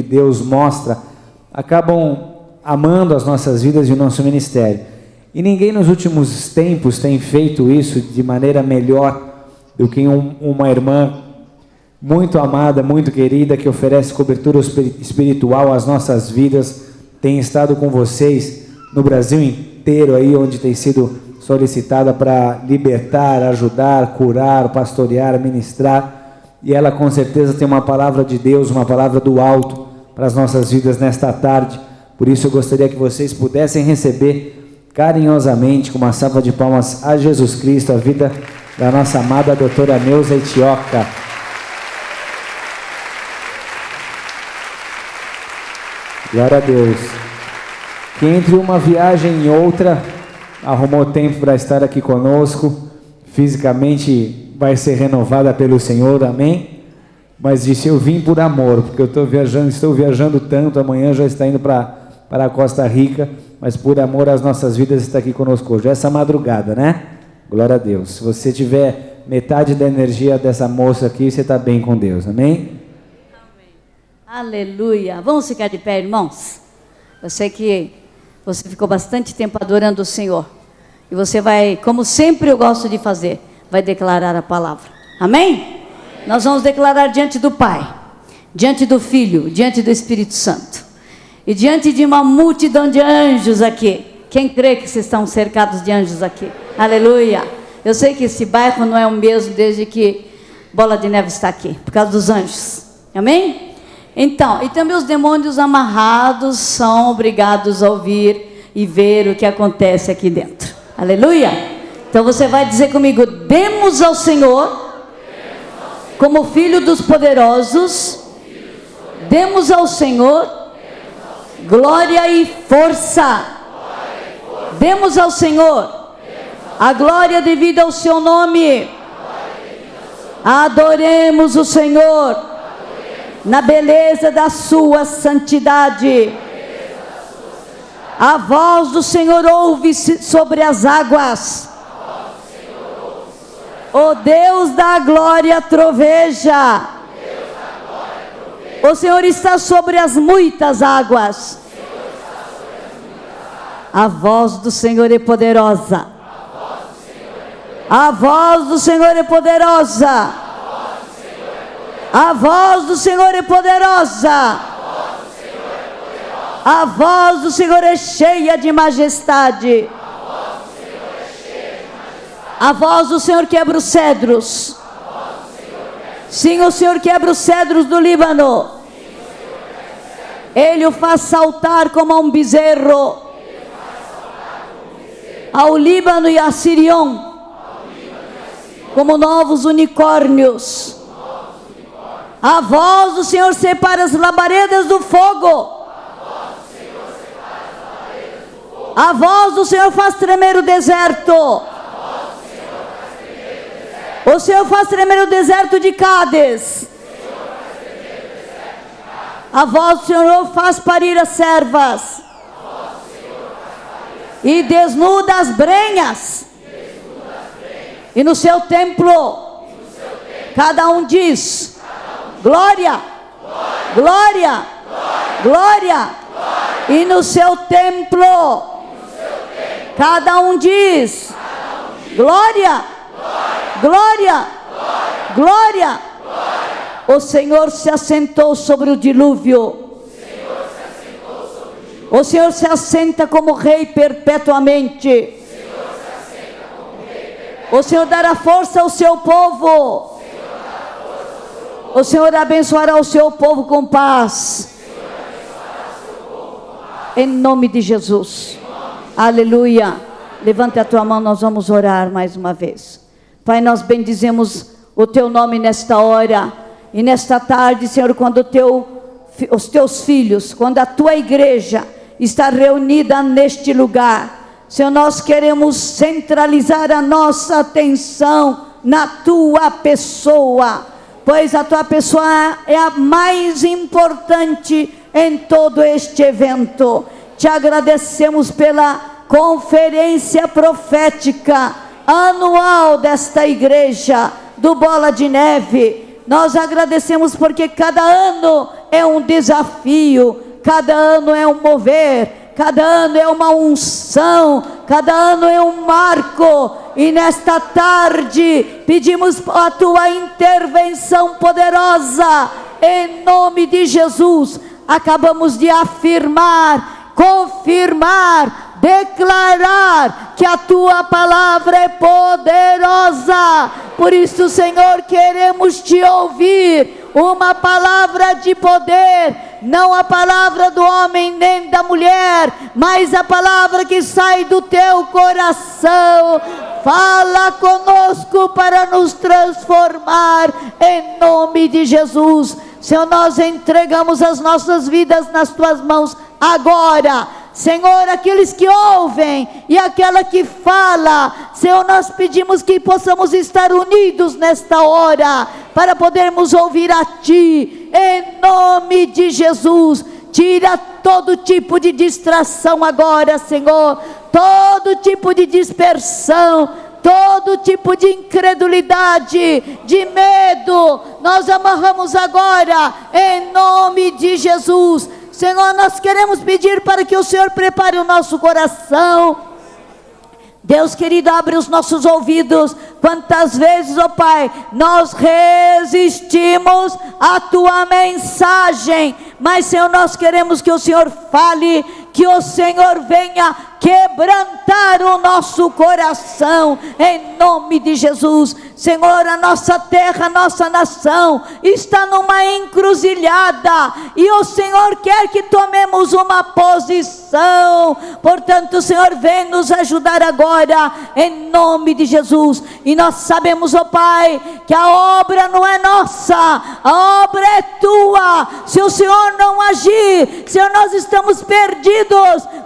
Deus mostra, acabam amando as nossas vidas e o nosso ministério. E ninguém nos últimos tempos tem feito isso de maneira melhor do que uma irmã muito amada, muito querida, que oferece cobertura espiritual às nossas vidas, tem estado com vocês no Brasil inteiro, aí onde tem sido solicitada para libertar, ajudar, curar, pastorear, ministrar, e ela com certeza tem uma palavra de Deus, uma palavra do alto para as nossas vidas nesta tarde. Por isso eu gostaria que vocês pudessem receber carinhosamente, com uma salva de palmas a Jesus Cristo, a vida da nossa amada doutora Neuza Itioca. Glória a Deus. Que entre uma viagem e outra, arrumou tempo para estar aqui conosco, fisicamente vai ser renovada pelo Senhor, amém? Mas disse, eu vim por amor, porque eu estou viajando tanto, amanhã já está indo para a Costa Rica, mas por amor às nossas vidas está aqui conosco hoje, essa madrugada, né? Glória a Deus. Se você tiver metade da energia dessa moça aqui, você está bem com Deus, amém? Aleluia. Vamos ficar de pé, irmãos? Eu sei que você ficou bastante tempo adorando o Senhor. E você vai, como sempre eu gosto de fazer, vai declarar a palavra. Amém? Nós vamos declarar diante do Pai, diante do Filho, diante do Espírito Santo. E diante de uma multidão de anjos aqui. Quem crê que vocês estão cercados de anjos aqui? Aleluia. Eu sei que esse bairro não é o mesmo desde que Bola de Neve está aqui, por causa dos anjos. Amém? Então, e também os demônios amarrados são obrigados a ouvir e ver o que acontece aqui dentro. Aleluia. Então você vai dizer comigo, demos ao Senhor, como filho dos poderosos, demos ao Senhor glória e força. Demos ao Senhor a glória devida ao seu nome. Adoremos o Senhor na beleza da sua santidade. A voz do Senhor ouve-se sobre as águas. O Deus da glória troveja. O Senhor está sobre as muitas águas. A voz do Senhor é poderosa. A voz do Senhor é poderosa. A voz do Senhor é poderosa. A voz do Senhor é cheia de majestade. A voz do Senhor quebra os cedros. Sim, o Senhor quebra os cedros do Líbano. Ele o faz saltar como a um bezerro. Ao Líbano e a Sirion, como novos unicórnios. A voz do Senhor separa as labaredas do fogo. A voz do Senhor faz tremer o deserto. O Senhor faz tremer o deserto de Cádiz. A voz do Senhor faz parir as servas. E desnuda as brenhas. E no seu templo, cada um diz: glória, glória, glória. E no seu templo, cada um diz: glória, glória, glória. O Senhor se assentou sobre o dilúvio. O Senhor se assenta como rei perpetuamente. O Senhor dará força ao seu povo. O Senhor abençoará o seu povo com paz. Em nome de Jesus. Aleluia. Levante a tua mão, nós vamos orar mais uma vez. Pai, nós bendizemos o teu nome nesta hora. E nesta tarde, Senhor, quando os teus filhos, quando a tua igreja está reunida neste lugar, Senhor, nós queremos centralizar a nossa atenção na tua pessoa, pois a tua pessoa é a mais importante em todo este evento. Te agradecemos pela conferência profética anual desta igreja do Bola de Neve. Nós agradecemos porque cada ano é um desafio, cada ano é um mover, cada ano é uma unção, cada ano é um marco. E nesta tarde pedimos a tua intervenção poderosa, em nome de Jesus. Acabamos de afirmar, confirmar, declarar que a tua palavra é poderosa. Por isso, Senhor, queremos te ouvir, uma palavra de poder, não a palavra do homem nem da mulher, mas a palavra que sai do teu coração. Fala conosco para nos transformar, em nome de Jesus. Senhor, nós entregamos as nossas vidas nas tuas mãos agora. Senhor, aqueles que ouvem e aquela que fala, Senhor, nós pedimos que possamos estar unidos nesta hora, para podermos ouvir a Ti, em nome de Jesus. Tira todo tipo de distração agora, Senhor, todo tipo de dispersão, todo tipo de incredulidade, de medo, nós amarramos agora, em nome de Jesus. Senhor, nós queremos pedir para que o Senhor prepare o nosso coração. Deus querido, abre os nossos ouvidos. Quantas vezes, ó Pai, nós resistimos à tua mensagem, mas Senhor, nós queremos que o Senhor fale, que o Senhor venha quebrantar o nosso coração, em nome de Jesus. Senhor, a nossa terra, a nossa nação está numa encruzilhada, e o Senhor quer que tomemos uma posição. Portanto, Senhor, vem nos ajudar agora, em nome de Jesus. E nós sabemos, ó Pai, que a obra não é nossa, a obra é tua. Se o Senhor não agir, Senhor, nós estamos perdidos.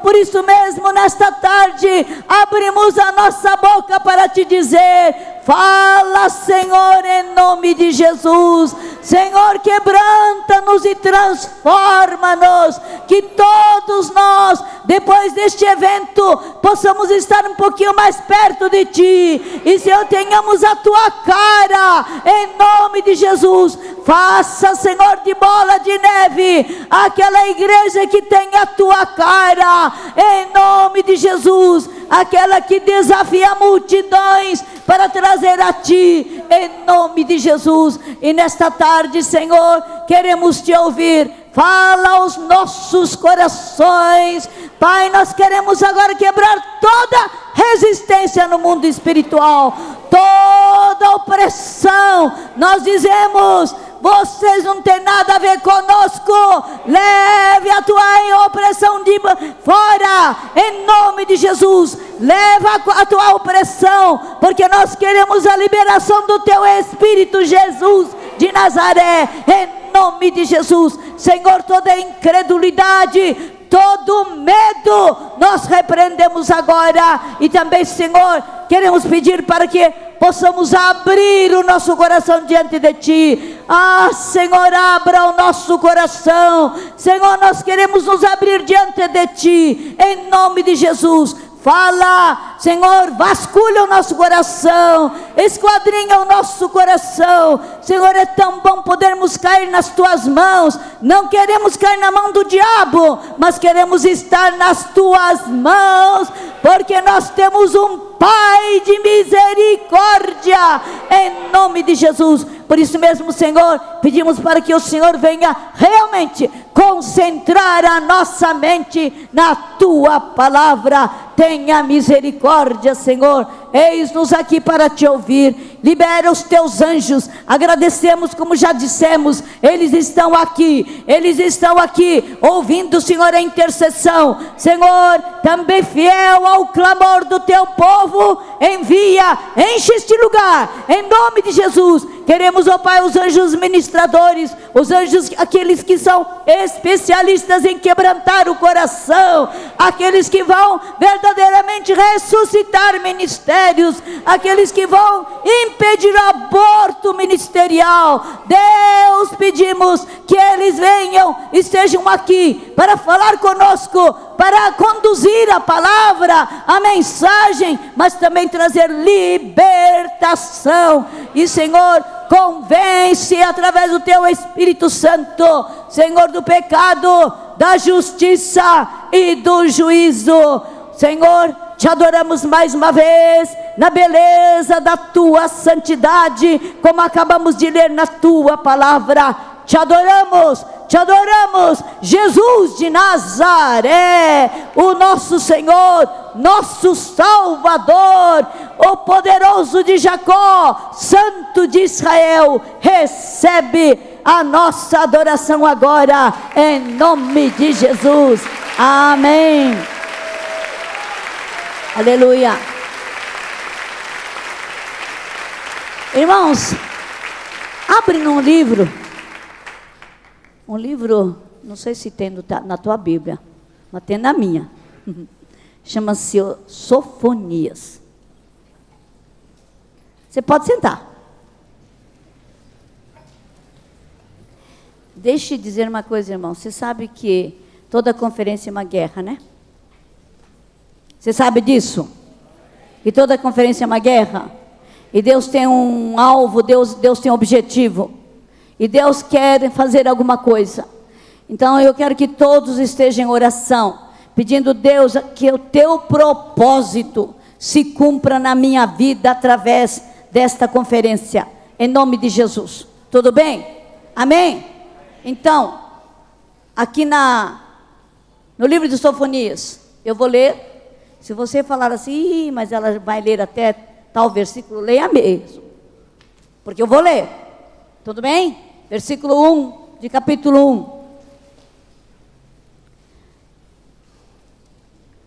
Por isso mesmo, nesta tarde, abrimos a nossa boca para te dizer: fala, Senhor, em nome de Jesus. Senhor, quebranta-nos e transforma-nos, que todos nós, depois deste evento, possamos estar um pouquinho mais perto de Ti, e Senhor, tenhamos a Tua cara, em nome de Jesus. Faça, Senhor, de bola de neve aquela igreja que tem a Tua cara, em nome de Jesus, aquela que desafia multidões para trazer a Ti, em nome de Jesus. E nesta tarde, Senhor, queremos Te ouvir. Fala aos nossos corações, Pai. Nós queremos agora quebrar toda resistência no mundo espiritual, toda opressão. Nós dizemos: vocês não têm nada a ver conosco, leve a tua opressão de fora, em nome de Jesus. Leva a tua opressão, porque nós queremos a liberação do teu Espírito, Jesus de Nazaré, em nome de Jesus. Senhor, toda incredulidade, todo medo, nós repreendemos agora. E também, Senhor, queremos pedir para que possamos abrir o nosso coração diante de Ti. Ah, Senhor, abra o nosso coração. Senhor, nós queremos nos abrir diante de Ti, em nome de Jesus. Fala, Senhor, vasculha o nosso coração, esquadrinha o nosso coração. Senhor, é tão bom podermos cair nas Tuas mãos. Não queremos cair na mão do diabo, mas queremos estar nas Tuas mãos, porque nós temos um Pai de misericórdia, em nome de Jesus. Por isso mesmo, Senhor, pedimos para que o Senhor venha realmente concentrar a nossa mente na Tua palavra. Tenha misericórdia, Senhor. Eis-nos aqui para Te ouvir. Libera os Teus anjos. Agradecemos, como já dissemos, eles estão aqui ouvindo, Senhor, a intercessão. Senhor, também fiel ao clamor do Teu povo, envia, enche este lugar, em nome de Jesus. Queremos, ó Pai, os anjos ministradores, os anjos, aqueles que são especialistas em quebrantar o coração, aqueles que vão verdadeiramente ressuscitar ministérios, aqueles que vão impedir o aborto ministerial. Deus, pedimos que eles venham, estejam aqui para falar conosco, para conduzir a palavra, a mensagem, mas também trazer libertação. E, Senhor, convence através do Teu Espírito Santo. Senhor do pecado, da justiça e do juízo. Senhor, te adoramos mais uma vez, na beleza da tua santidade, como acabamos de ler na tua palavra. Te adoramos, Jesus de Nazaré, o nosso Senhor, nosso Salvador, o poderoso de Jacó, Santo de Israel. Recebe a nossa adoração agora, em nome de Jesus. Amém. Aleluia. Irmãos, abre num livro, não sei se tem na tua Bíblia, mas tem na minha. Chama-se Sofonias. Você pode sentar. Deixa eu dizer uma coisa, irmão. Você sabe que toda conferência é uma guerra, né? Você sabe disso? Que toda conferência é uma guerra. E Deus tem um alvo, Deus tem um objetivo. E Deus quer fazer alguma coisa. Então eu quero que todos estejam em oração, pedindo Deus que o teu propósito se cumpra na minha vida através desta conferência. Em nome de Jesus. Tudo bem? Amém? Então, aqui no livro de Sofonias, eu vou ler. Se você falar assim, mas ela vai ler até tal versículo, leia mesmo. Porque eu vou ler. Tudo bem? Versículo 1 de capítulo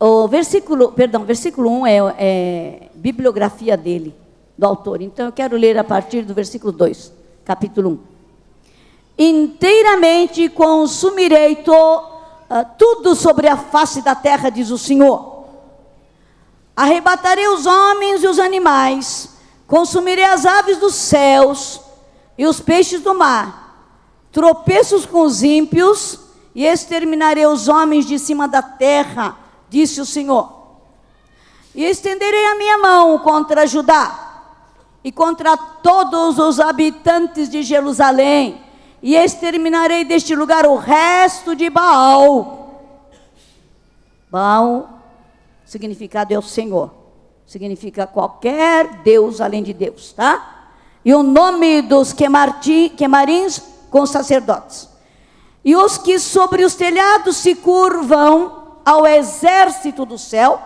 1. Versículo 1 é bibliografia dele, do autor. Então eu quero ler a partir do versículo 2, capítulo 1. Inteiramente consumirei tudo sobre a face da terra, diz o Senhor. Arrebatarei os homens e os animais, consumirei as aves dos céus e os peixes do mar, tropeços com os ímpios, e exterminarei os homens de cima da terra, disse o Senhor. E estenderei a minha mão contra Judá e contra todos os habitantes de Jerusalém, e exterminarei deste lugar o resto de Baal. Baal, significado é o Senhor, significa qualquer Deus além de Deus, tá? E o nome dos quemarins com sacerdotes. E os que sobre os telhados se curvam ao exército do céu,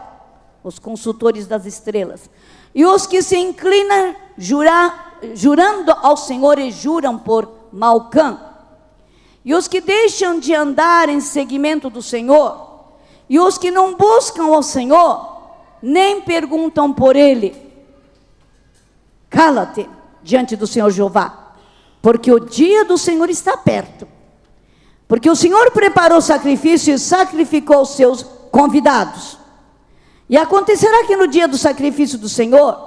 os consultores das estrelas. E os que se inclinam jurando ao Senhor e juram por Malcã. E os que deixam de andar em seguimento do Senhor. E os que não buscam ao Senhor, nem perguntam por Ele. Cala-te diante do Senhor Jeová, porque o dia do Senhor está perto. Porque o Senhor preparou sacrifício e sacrificou os seus convidados. E acontecerá que no dia do sacrifício do Senhor,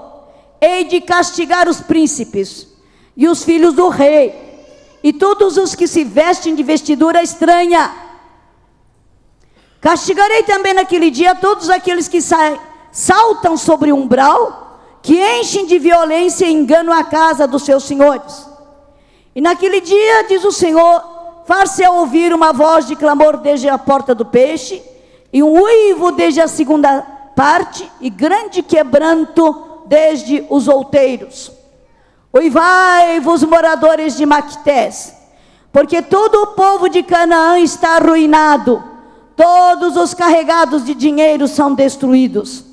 hei de castigar os príncipes e os filhos do rei, e todos os que se vestem de vestidura estranha. Castigarei também naquele dia todos aqueles que saltam sobre o umbral, que enchem de violência e enganam a casa dos seus senhores. E naquele dia, diz o Senhor, far-se-á ouvir uma voz de clamor desde a porta do peixe, e um uivo desde a segunda parte, e grande quebranto desde os outeiros. Uivai-vos, moradores de Maquetés, porque todo o povo de Canaã está arruinado, todos os carregados de dinheiro são destruídos.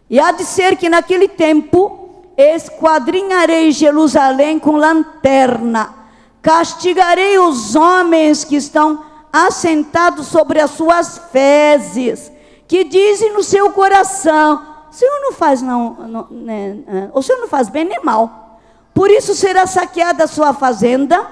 E há de ser que naquele tempo esquadrinharei Jerusalém com lanterna, castigarei os homens que estão assentados sobre as suas fezes, que dizem no seu coração: o Senhor não faz o Senhor não faz bem nem mal. Por isso será saqueada a sua fazenda,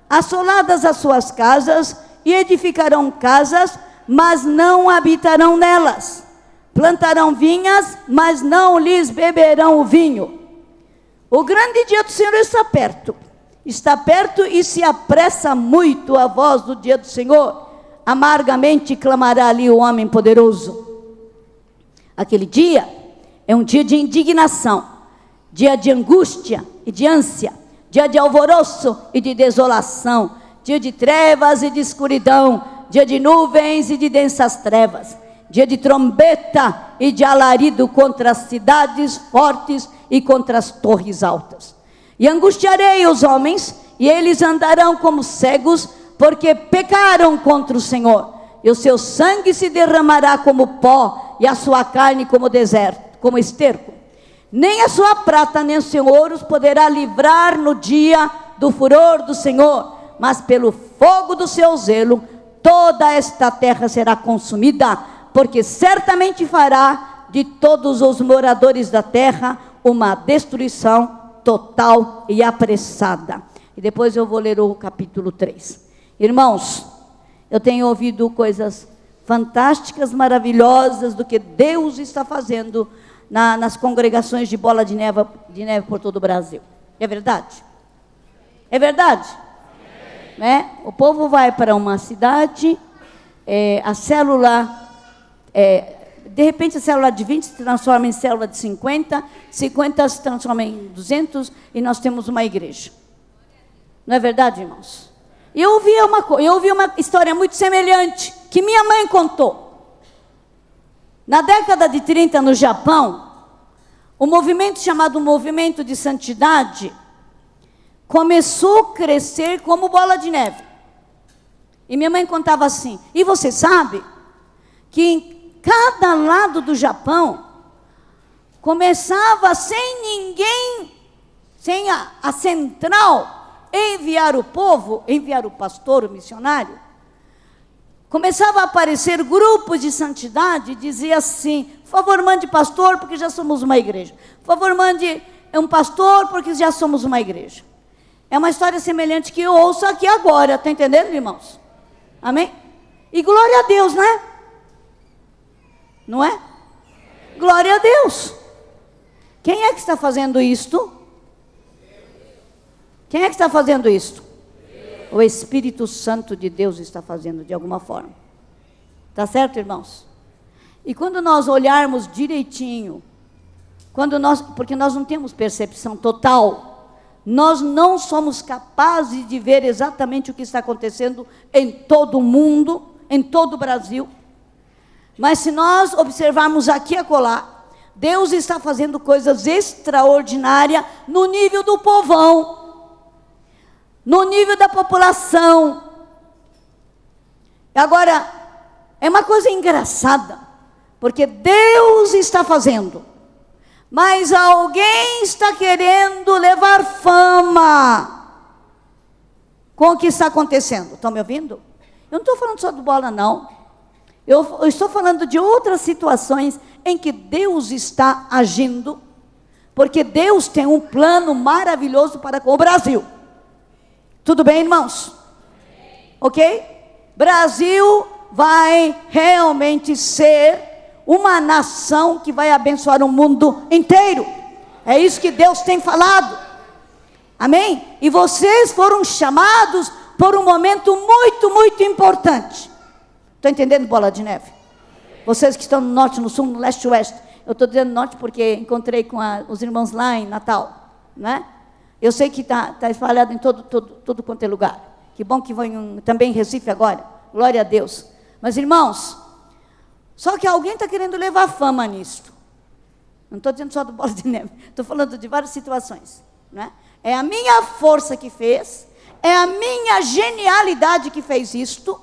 assoladas as suas casas, e edificarão casas, mas não habitarão nelas. Plantarão vinhas, mas não lhes beberão o vinho. O grande dia do Senhor está perto e se apressa muito a voz do dia do Senhor. Amargamente clamará ali o homem poderoso. Aquele dia é um dia de indignação, dia de angústia e de ânsia, dia de alvoroço e de desolação, dia de trevas e de escuridão, dia de nuvens e de densas trevas, dia de trombeta e de alarido contra as cidades fortes e contra as torres altas. E angustiarei os homens, e eles andarão como cegos, porque pecaram contra o Senhor. E o seu sangue se derramará como pó, e a sua carne como deserto, como esterco. Nem a sua prata, nem o seu ouro os poderá livrar no dia do furor do Senhor, mas pelo fogo do seu zelo, toda esta terra será consumida, porque certamente fará de todos os moradores da terra uma destruição total e apressada. E depois eu vou ler o capítulo 3. Irmãos, eu tenho ouvido coisas fantásticas, maravilhosas do que Deus está fazendo nas congregações de Bola de Neve por todo o Brasil. É verdade? É verdade? Né? O povo vai para uma cidade, a célula, de repente a célula de 20 se transforma em célula de 50, 50 se transforma em 200 e nós temos uma igreja. Não é verdade, irmãos? Eu ouvi uma história muito semelhante, que minha mãe contou. Na década de 30, no Japão, o movimento chamado Movimento de Santidade começou a crescer como bola de neve. E minha mãe contava assim, e você sabe que em cada lado do Japão começava sem ninguém, sem a central enviar o povo, enviar o pastor, o missionário, começava a aparecer grupos de santidade, e dizia assim, por favor mande pastor, porque já somos uma igreja, por favor mande um pastor, porque já somos uma igreja. É uma história semelhante que eu ouço aqui agora, está entendendo, irmãos? Amém? E glória a Deus, né? Não é? Glória a Deus. Quem é que está fazendo isto? Quem é que está fazendo isto? O Espírito Santo de Deus está fazendo de alguma forma. Está certo, irmãos? E quando nós olharmos direitinho, porque nós não temos percepção total, nós não somos capazes de ver exatamente o que está acontecendo em todo o mundo, em todo o Brasil. Mas se nós observarmos aqui e acolá, Deus está fazendo coisas extraordinárias no nível do povão, no nível da população. Agora, é uma coisa engraçada, porque Deus está fazendo, mas alguém está querendo levar fama com o que está acontecendo. Estão me ouvindo? Eu não estou falando só do bola, não. Eu estou falando de outras situações em que Deus está agindo, porque Deus tem um plano maravilhoso para com o Brasil. Tudo bem, irmãos? Ok? Brasil vai realmente ser uma nação que vai abençoar o mundo inteiro. É isso que Deus tem falado. Amém? E vocês foram chamados por um momento muito, muito importante. Estão entendendo, bola de neve? Vocês que estão no norte, no sul, no leste e oeste. Eu estou dizendo norte porque encontrei com os irmãos lá em Natal, né? Eu sei que está espalhado em todo quanto é lugar. Que bom que vão também em Recife agora. Glória a Deus. Mas, irmãos, só que alguém está querendo levar fama nisto. Não estou dizendo só do bola de neve. Estou falando de várias situações, né? É a minha força que fez. É a minha genialidade que fez isto.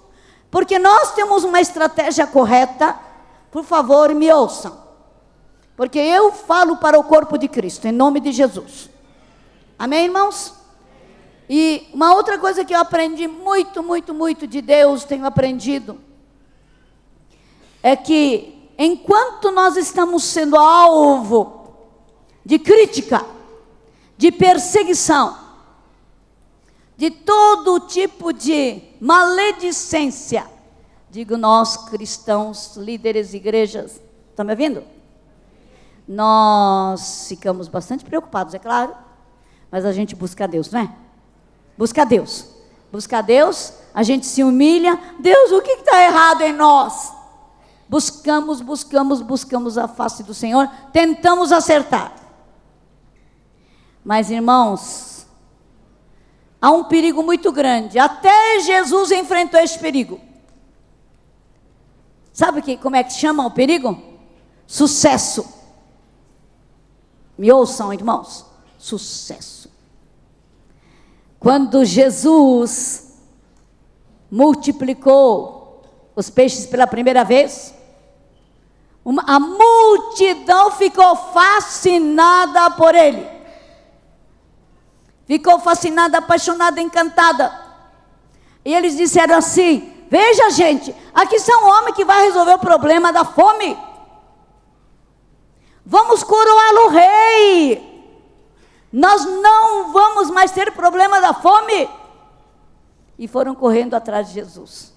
Porque nós temos uma estratégia correta. Por favor, me ouçam. Porque eu falo para o corpo de Cristo, em nome de Jesus. Amém, irmãos? E uma outra coisa que eu aprendi muito, muito, muito de Deus, tenho aprendido, é que enquanto nós estamos sendo alvo de crítica, de perseguição, de todo tipo de maledicência, digo nós cristãos, líderes, igrejas, estão me ouvindo? Nós ficamos bastante preocupados, é claro, mas a gente busca Deus, não é? Busca Deus. Busca Deus, a gente se humilha. Deus, o que está errado em nós? Buscamos a face do Senhor, tentamos acertar. Mas, irmãos, há um perigo muito grande. Até Jesus enfrentou esse perigo. Sabe como é que chama o perigo? Sucesso. Me ouçam, irmãos. Sucesso. Quando Jesus multiplicou os peixes pela primeira vez, a multidão ficou fascinada por ele. Ficou fascinada, apaixonada, encantada. E eles disseram assim: veja, gente, aqui está um homem que vai resolver o problema da fome. Vamos coroá-lo rei. Nós não vamos mais ter problema da fome. E foram correndo atrás de Jesus.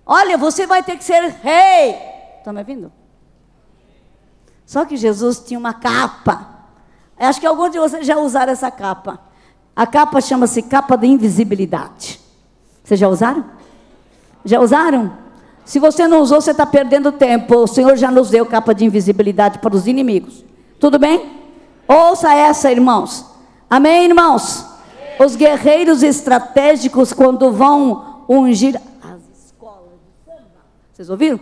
Olha, você vai ter que ser rei. Estão me ouvindo? Só que Jesus tinha uma capa. Eu acho que alguns de vocês já usaram essa capa. A capa chama-se capa de invisibilidade. Vocês já usaram? Já usaram? Se você não usou, você está perdendo tempo. O Senhor já nos deu capa de invisibilidade para os inimigos. Tudo bem? Ouça essa, irmãos. Amém, irmãos? Amém. Os guerreiros estratégicos, quando vão ungir as escolas de samba, vocês ouviram?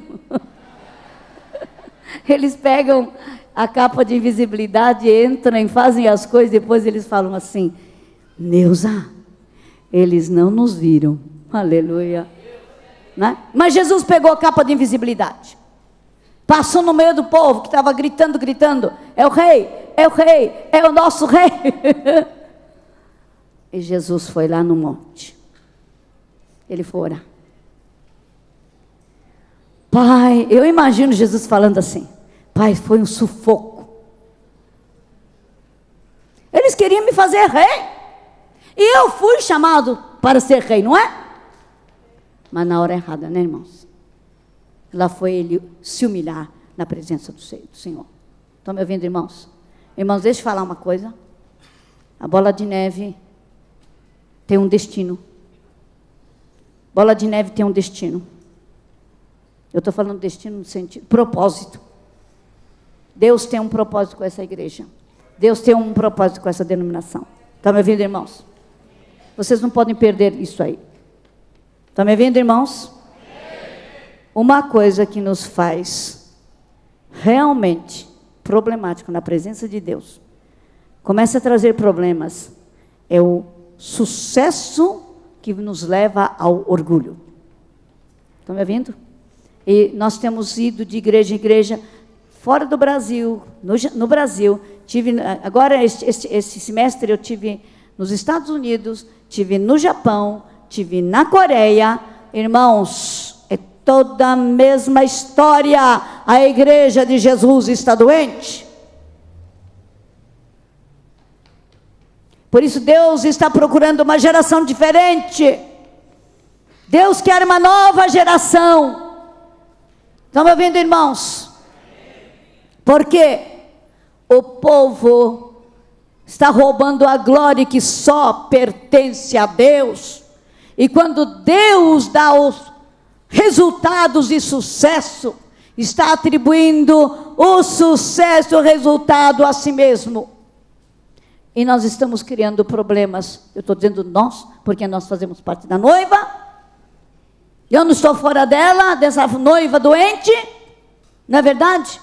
Eles pegam a capa de invisibilidade, entram e fazem as coisas, depois eles falam assim: Neuza, eles não nos viram. Aleluia. Né? Mas Jesus pegou a capa de invisibilidade, passou no meio do povo que estava gritando, é o rei, é o rei, é o nosso rei. E Jesus foi lá no monte. Ele foi orar. Pai, eu imagino Jesus falando assim: Pai, foi um sufoco. Eles queriam me fazer rei, e eu fui chamado para ser rei, não é? Mas na hora errada, né, irmãos? Lá foi ele se humilhar na presença do Senhor. Estão me ouvindo, irmãos? Irmãos, deixa eu falar uma coisa. A bola de neve tem um destino. Bola de neve tem um destino. Eu estou falando destino no sentido, propósito. Deus tem um propósito com essa igreja. Deus tem um propósito com essa denominação. Estão me ouvindo, irmãos? Vocês não podem perder isso aí. Estão me ouvindo, irmãos? Uma coisa que nos faz realmente problemático na presença de Deus, começa a trazer problemas, é o sucesso que nos leva ao orgulho. Estão me ouvindo? E nós temos ido de igreja em igreja, fora do Brasil, no Brasil. Agora, esse semestre, eu tive nos Estados Unidos, tive no Japão, tive na Coreia. Irmãos, é toda a mesma história. A igreja de Jesus está doente. Por isso Deus está procurando uma geração diferente. Deus quer uma nova geração. Estão me ouvindo, irmãos? Porque o povo está roubando a glória que só pertence a Deus. E quando Deus dá os resultados de sucesso, está atribuindo o sucesso, o resultado a si mesmo. E nós estamos criando problemas. Eu estou dizendo nós, porque nós fazemos parte da noiva. Eu não estou fora dela, dessa noiva doente, não é verdade?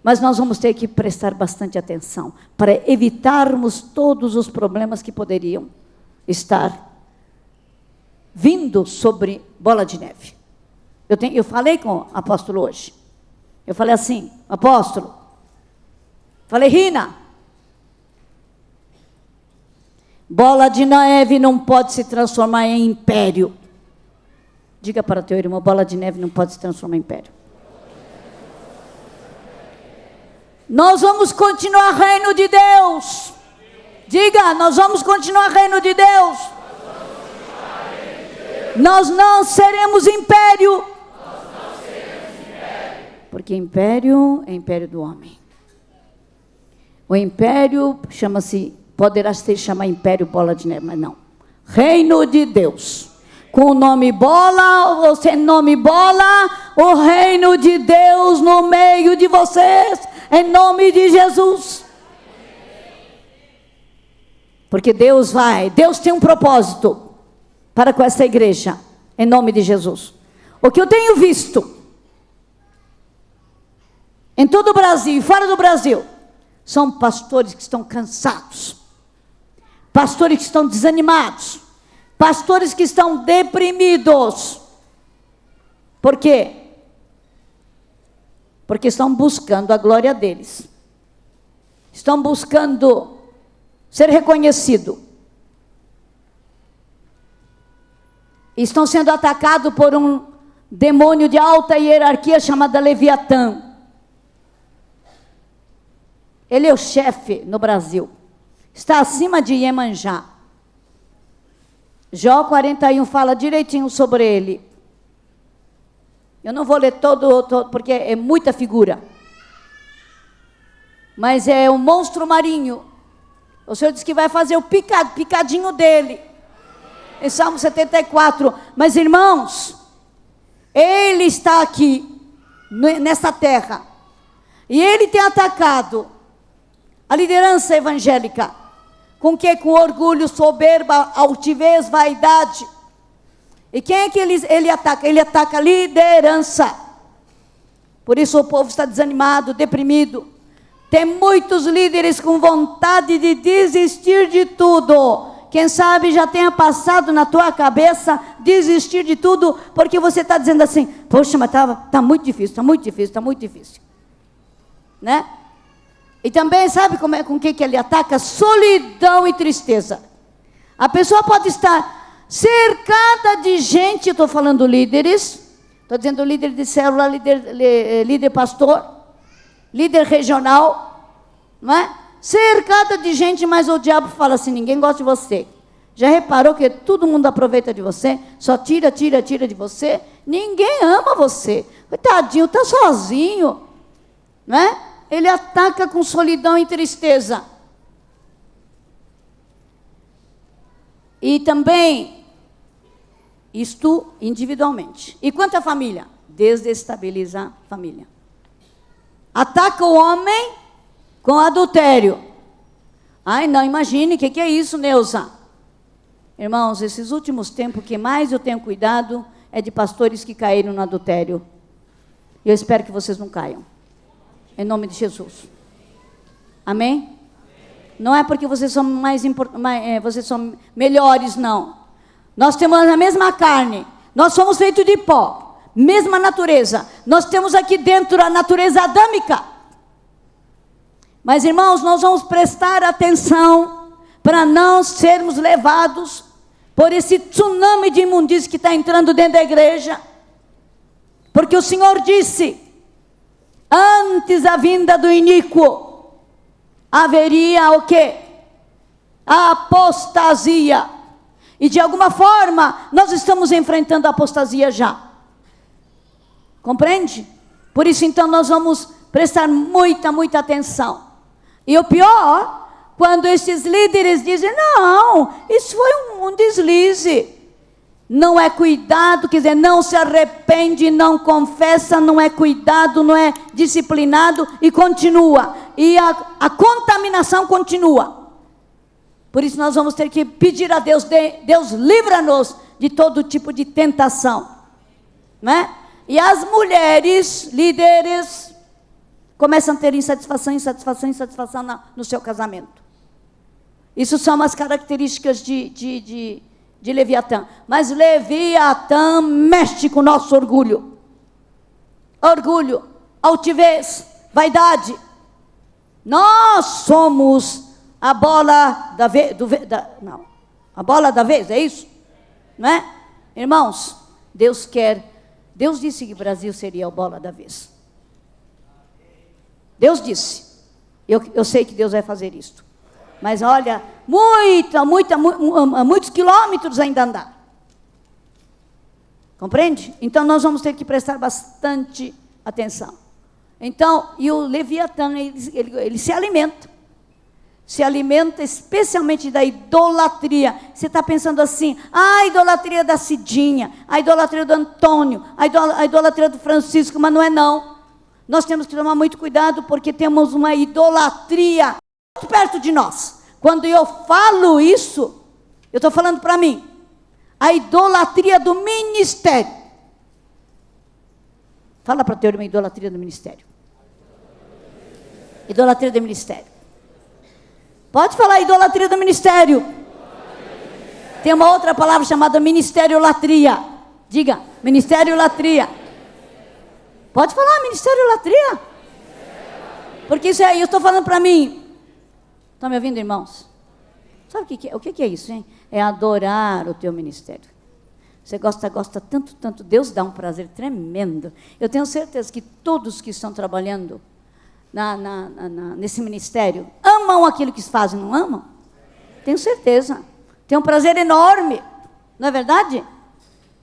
Mas nós vamos ter que prestar bastante atenção para evitarmos todos os problemas que poderiam estar vindo sobre bola de neve. Eu falei com o apóstolo hoje. Eu falei assim: apóstolo, falei, Rina, bola de neve não pode se transformar em império. Diga para o teu irmão: bola de neve não pode se transformar em império. Nós vamos continuar reino de Deus. Diga, nós vamos continuar reino de Deus. Nós não seremos império. Porque império é império do homem. O império poderá se chamar império bola de neve, mas não. Reino de Deus. Com o nome bola ou sem nome bola, o reino de Deus no meio de vocês, em nome de Jesus. Porque Deus tem um propósito para com essa igreja, em nome de Jesus. O que eu tenho visto em todo o Brasil e fora do Brasil, são pastores que estão cansados, pastores que estão desanimados, pastores que estão deprimidos. Por quê? Porque estão buscando a glória deles, estão buscando ser reconhecido, estão sendo atacados por um demônio de alta hierarquia chamado Leviatã. Ele é o chefe no Brasil, está acima de Iemanjá. Jó 41 fala direitinho sobre ele. Eu não vou ler todo, porque é muita figura. Mas é um monstro marinho. O Senhor disse que vai fazer o picadinho dele. Em Salmo 74. Mas irmãos, ele está aqui, nessa terra. E ele tem atacado a liderança evangélica. Com que? Com orgulho, soberba, altivez, vaidade. E quem é que ele ataca? Ele ataca a liderança. Por isso o povo está desanimado, deprimido. Tem muitos líderes com vontade de desistir de tudo. Quem sabe já tenha passado na tua cabeça desistir de tudo, porque você está dizendo assim, poxa, mas está muito difícil, está muito difícil, está muito difícil. Né? E também sabe com que ele ataca? Solidão e tristeza. A pessoa pode estar cercada de gente, estou falando líderes, estou dizendo líder de célula, líder pastor, líder regional, não é? Cercada de gente, mas o diabo fala assim, ninguém gosta de você. Já reparou que todo mundo aproveita de você, só tira de você, ninguém ama você, coitadinho, está sozinho, não é? Ele ataca com solidão e tristeza. E também, isto individualmente. E quanto à família? Desestabiliza a família. Ataca o homem com adultério. Ai, não, imagine, o que é isso, Neuza? Irmãos, esses últimos tempos, o que mais eu tenho cuidado é de pastores que caíram no adultério. E eu espero que vocês não caiam. Em nome de Jesus. Amém? Não é porque vocês são vocês são melhores, não. Nós temos a mesma carne. Nós somos feitos de pó. Mesma natureza. Nós temos aqui dentro a natureza adâmica. Mas, irmãos, nós vamos prestar atenção para não sermos levados por esse tsunami de imundície que está entrando dentro da igreja. Porque o Senhor disse, antes da vinda do iníquo, haveria o quê? A apostasia. E de alguma forma, nós estamos enfrentando a apostasia já. Compreende? Por isso, então, nós vamos prestar muita atenção. E o pior, quando esses líderes dizem, não, isso foi um deslize. Não é cuidado, quer dizer, não se arrepende, não confessa, não é cuidado, não é disciplinado e continua. E a contaminação continua. Por isso nós vamos ter que pedir a Deus, Deus livra-nos de todo tipo de tentação. Né? E as mulheres, líderes, começam a ter insatisfação no seu casamento. Isso são as características de Leviatã. Mas Leviatã mexe com o nosso orgulho. Orgulho, altivez, vaidade. Nós somos a bola da vez, a bola da vez, é isso? Não é? Irmãos, Deus disse que o Brasil seria a bola da vez. Deus disse. Eu sei que Deus vai fazer isto. Mas olha, muitos quilômetros ainda andar. Compreende? Então nós vamos ter que prestar bastante atenção. Então, e o Leviatã, ele se alimenta. Se alimenta especialmente da idolatria. Você está pensando assim, a idolatria da Cidinha, a idolatria do Antônio, a idolatria do Francisco, mas não é não. Nós temos que tomar muito cuidado, porque temos uma idolatria muito perto de nós. Quando eu falo isso, eu estou falando para mim. A idolatria do ministério. Fala para o teu irmão, idolatria do ministério. Idolatria do ministério. Pode falar idolatria do ministério. Tem uma outra palavra chamada ministério-latria. Diga, ministério-latria. Pode falar, ministério-latria. Porque isso aí, eu estou falando para mim. Estão me ouvindo, irmãos? Sabe o que é isso, hein? É adorar o teu ministério. Você gosta tanto. Deus dá um prazer tremendo. Eu tenho certeza que todos que estão trabalhando nesse ministério amam aquilo que fazem, não amam? Tenho certeza. Tem um prazer enorme. Não é verdade?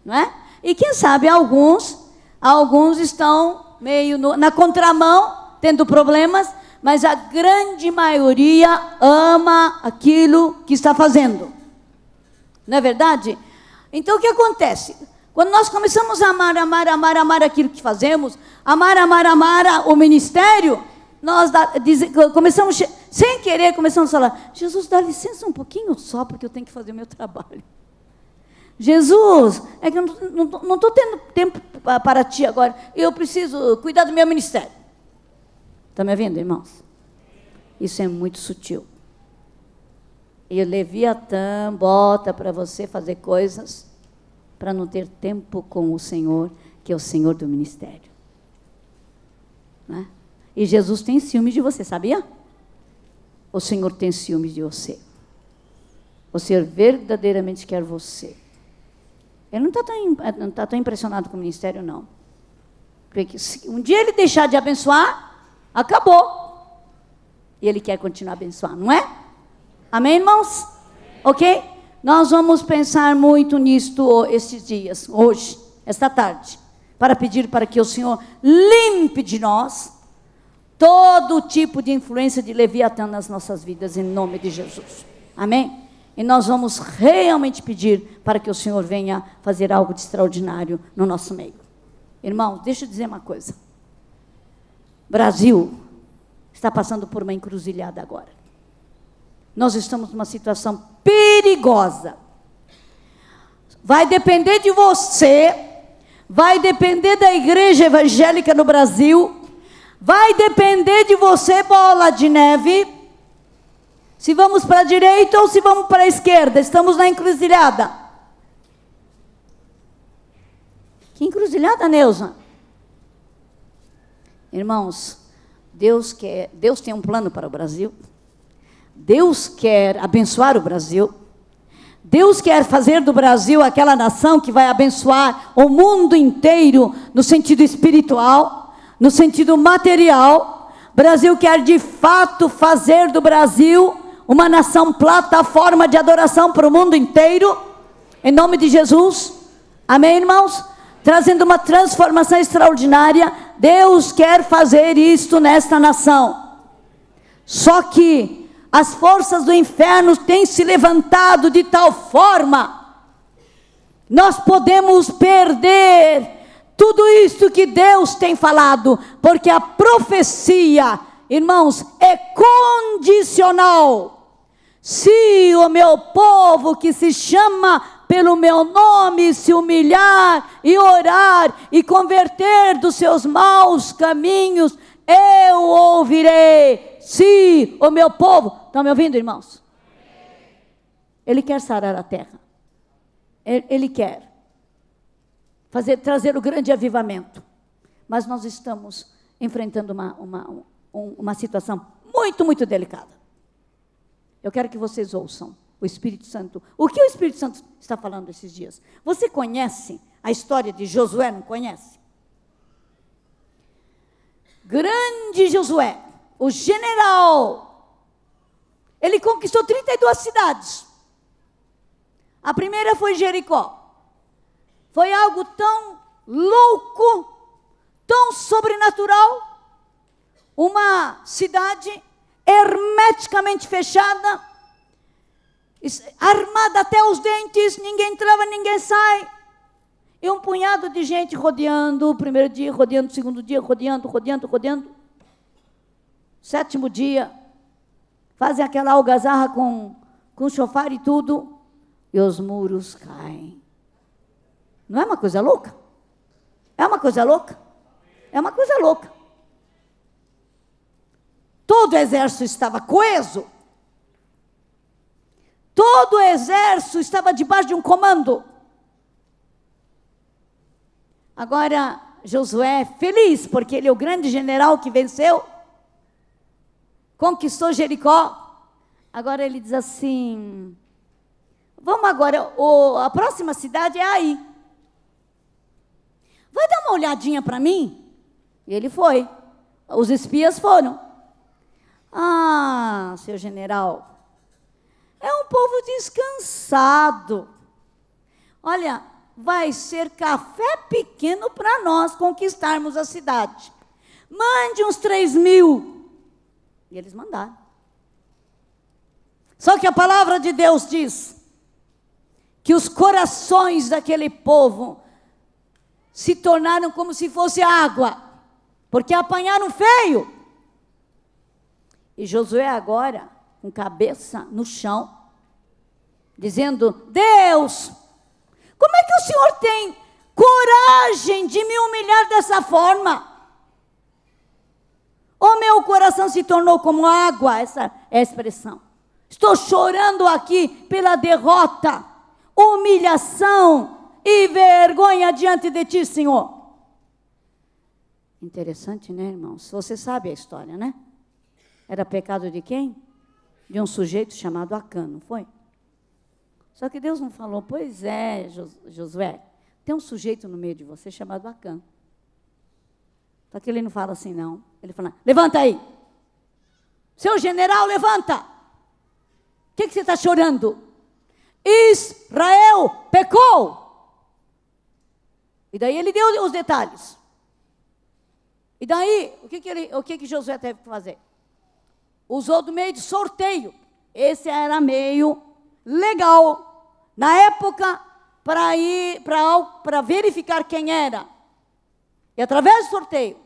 Não é? E quem sabe alguns estão meio na contramão, tendo problemas, mas a grande maioria ama aquilo que está fazendo. Não é verdade? Então o que acontece? Quando nós começamos a amar aquilo que fazemos, amar o ministério, nós começamos, sem querer, começamos a falar: Jesus, dá licença um pouquinho só, porque eu tenho que fazer o meu trabalho. Jesus, é que eu não estou tendo tempo para ti agora, eu preciso cuidar do meu ministério. Está me ouvindo, irmãos? Isso é muito sutil. E o Leviatã bota para você fazer coisas para não ter tempo com o Senhor, que é o Senhor do ministério. Né? E Jesus tem ciúmes de você, sabia? O Senhor tem ciúmes de você. O Senhor verdadeiramente quer você. Ele não está tão impressionado com o ministério, não. Porque se um dia ele deixar de abençoar, acabou. E ele quer continuar a abençoar, não é? Amém, irmãos? Ok? Nós vamos pensar muito nisto estes dias, hoje, esta tarde, para pedir para que o Senhor limpe de nós todo tipo de influência de Leviatã nas nossas vidas, em nome de Jesus. Amém? E nós vamos realmente pedir para que o Senhor venha fazer algo de extraordinário no nosso meio. Irmão, deixa eu dizer uma coisa. Brasil está passando por uma encruzilhada agora. Nós estamos numa situação perigosa. Vai depender de você, vai depender da igreja evangélica no Brasil, vai depender de você, bola de neve, se vamos para a direita ou se vamos para a esquerda. Estamos na encruzilhada. Que encruzilhada, Neuza? Irmãos, Deus tem um plano para o Brasil. Deus quer abençoar o Brasil. Deus quer fazer do Brasil aquela nação que vai abençoar o mundo inteiro no sentido espiritual, no sentido material. Brasil quer de fato fazer do Brasil uma nação plataforma de adoração para o mundo inteiro, em nome de Jesus. Amém, irmãos? Trazendo uma transformação extraordinária. Deus quer fazer isto nesta nação. Só que as forças do inferno têm se levantado de tal forma, nós podemos perder tudo isso que Deus tem falado, porque a profecia, irmãos, é condicional. Se o meu povo que se chama pelo meu nome se humilhar e orar e converter dos seus maus caminhos, eu ouvirei. Se o meu povo... Estão me ouvindo, irmãos? Ele quer sarar a terra. Ele quer trazer o grande avivamento. Mas nós estamos enfrentando uma situação muito, muito delicada. Eu quero que vocês ouçam o Espírito Santo. O que o Espírito Santo está falando esses dias? Você conhece a história de Josué, não conhece? Grande Josué, o general, ele conquistou 32 cidades. A primeira foi Jericó. Foi algo tão louco, tão sobrenatural. Uma cidade hermeticamente fechada, armada até os dentes, ninguém entrava, ninguém sai. E um punhado de gente rodeando, o primeiro dia, rodeando o segundo dia, rodeando. Sétimo dia, fazem aquela algazarra com chofar e tudo, e os muros caem. Não é uma coisa louca? É uma coisa louca? É uma coisa louca. Todo o exército estava coeso. Todo o exército estava debaixo de um comando. Agora, Josué, feliz, porque ele é o grande general que venceu, conquistou Jericó. Agora ele diz assim, vamos agora, a próxima cidade é Ai. Vai dar uma olhadinha para mim? E ele foi. Os espias foram. Ah, seu general, é um povo descansado. Olha, vai ser café pequeno para nós conquistarmos a cidade. Mande uns 3.000. E eles mandaram. Só que a palavra de Deus diz que os corações daquele povo se tornaram como se fosse água, porque apanharam feio. E Josué agora, com cabeça no chão, dizendo, Deus, como é que o Senhor tem coragem de me humilhar dessa forma? O meu coração se tornou como água, essa é a expressão. Estou chorando aqui pela derrota, humilhação e vergonha diante de ti, Senhor. Interessante, né, irmãos? Você sabe a história, né? Era pecado de quem? De um sujeito chamado Acã, não foi? Só que Deus não falou, pois é, Josué, tem um sujeito no meio de você chamado Acã. Só que ele não fala assim, não. Ele fala, levanta aí. Seu general, levanta. O que você está chorando? Israel pecou. E daí ele deu os detalhes. E daí, o que Josué teve que fazer? Usou do meio de sorteio. Esse era meio legal, na época, para verificar quem era. E através do sorteio,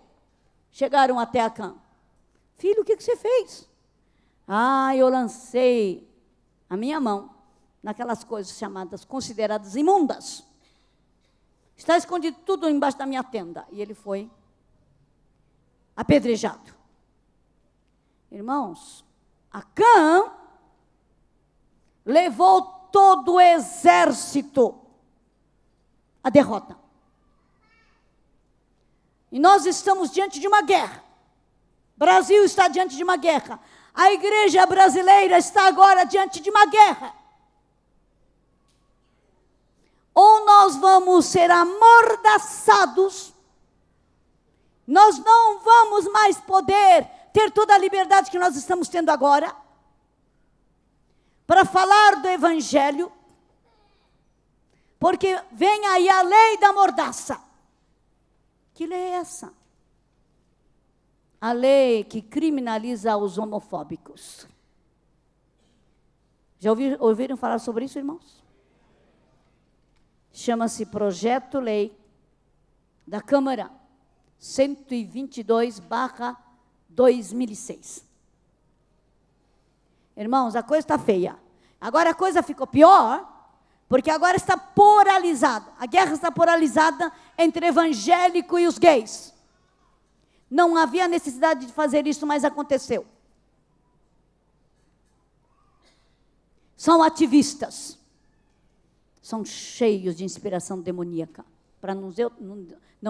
chegaram até Acã. Filho, o que você fez? Ah, eu lancei a minha mão naquelas coisas chamadas, consideradas imundas. Está escondido tudo embaixo da minha tenda. E ele foi apedrejado. Irmãos, Acã levou todo o exército à derrota. E nós estamos diante de uma guerra. O Brasil está diante de uma guerra. A igreja brasileira está agora diante de uma guerra. Ou nós vamos ser amordaçados, nós não vamos mais poder ter toda a liberdade que nós estamos tendo agora, para falar do Evangelho, porque vem aí a lei da mordaça. Que lei é essa? A lei que criminaliza os homofóbicos. Já ouviram falar sobre isso, irmãos? Chama-se Projeto-Lei da Câmara 122/2006. Irmãos, a coisa está feia. Agora a coisa ficou pior, porque agora está polarizada. A guerra está polarizada entre evangélico e os gays. Não havia necessidade de fazer isso, mas aconteceu. São ativistas. São cheios de inspiração demoníaca, para não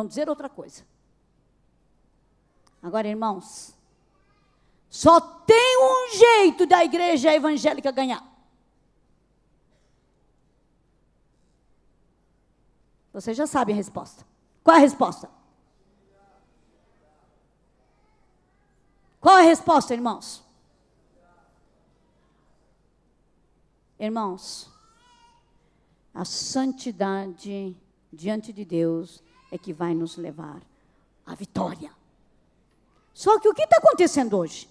dizer outra coisa. Agora, irmãos, só tem um jeito da igreja evangélica ganhar. Vocês já sabem a resposta. Qual é a resposta? Qual é a resposta, irmãos? Irmãos, a santidade diante de Deus é que vai nos levar à vitória. Só que o que está acontecendo hoje?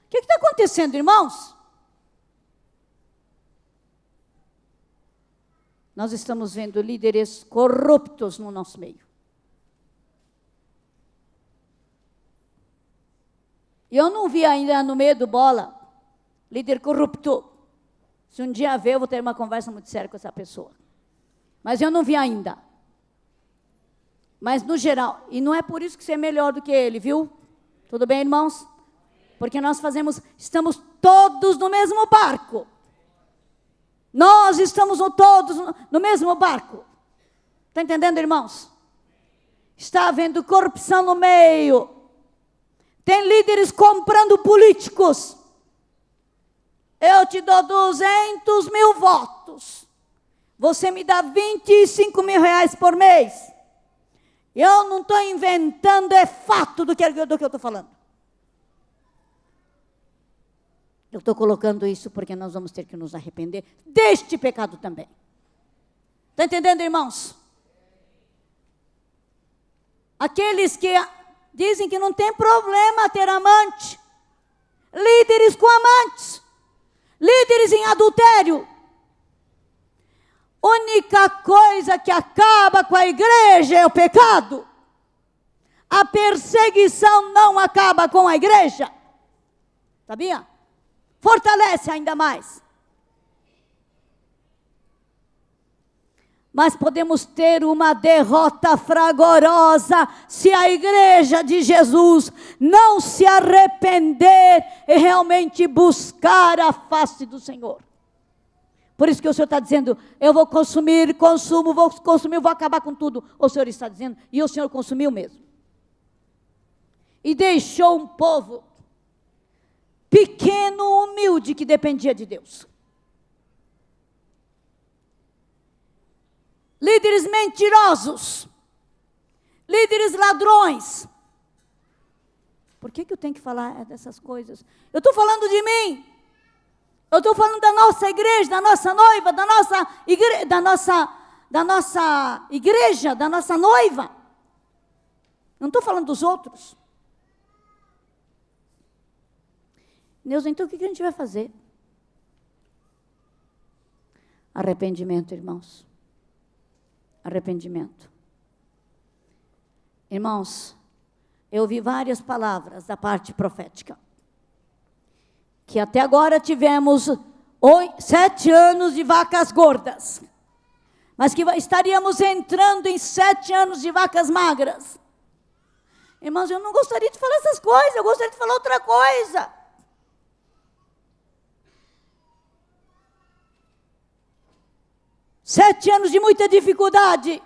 O que está acontecendo, irmãos? Nós estamos vendo líderes corruptos no nosso meio. E eu não vi ainda no meio do bola, líder corrupto. Se um dia ver, eu vou ter uma conversa muito séria com essa pessoa. Mas eu não vi ainda. Mas no geral, e não é por isso que você é melhor do que ele, viu? Tudo bem, irmãos? Porque nós estamos todos no mesmo barco. Nós estamos todos no mesmo barco. Está entendendo, irmãos? Está havendo corrupção no meio. Tem líderes comprando políticos. Eu te dou 200 mil votos. Você me dá 25 mil reais por mês. Eu não estou inventando, é fato do que eu estou falando. Eu estou colocando isso porque nós vamos ter que nos arrepender deste pecado também. Está entendendo, irmãos? Aqueles que dizem que não tem problema ter amante, líderes com amantes, líderes em adultério. Única coisa que acaba com a igreja é o pecado. A perseguição não acaba com a igreja. Sabia? Fortalece ainda mais. Mas podemos ter uma derrota fragorosa se a igreja de Jesus não se arrepender e realmente buscar a face do Senhor. Por isso que o Senhor está dizendo, eu vou consumir, vou acabar com tudo. O Senhor está dizendo, e o Senhor consumiu mesmo. E deixou um povo pequeno, humilde, que dependia de Deus. Líderes mentirosos, líderes ladrões. Por que eu tenho que falar dessas coisas? Eu estou falando de mim. Eu estou falando da nossa igreja, da nossa noiva, da nossa igreja, da nossa noiva. Não estou falando dos outros. Deus, então o que a gente vai fazer? Arrependimento, irmãos. Arrependimento. Irmãos, eu ouvi várias palavras da parte profética. Que até agora tivemos 7 anos de vacas gordas. Mas que estaríamos entrando em 7 anos de vacas magras. Irmãos, eu não gostaria de falar essas coisas, eu gostaria de falar outra coisa. Sete anos de muita dificuldade.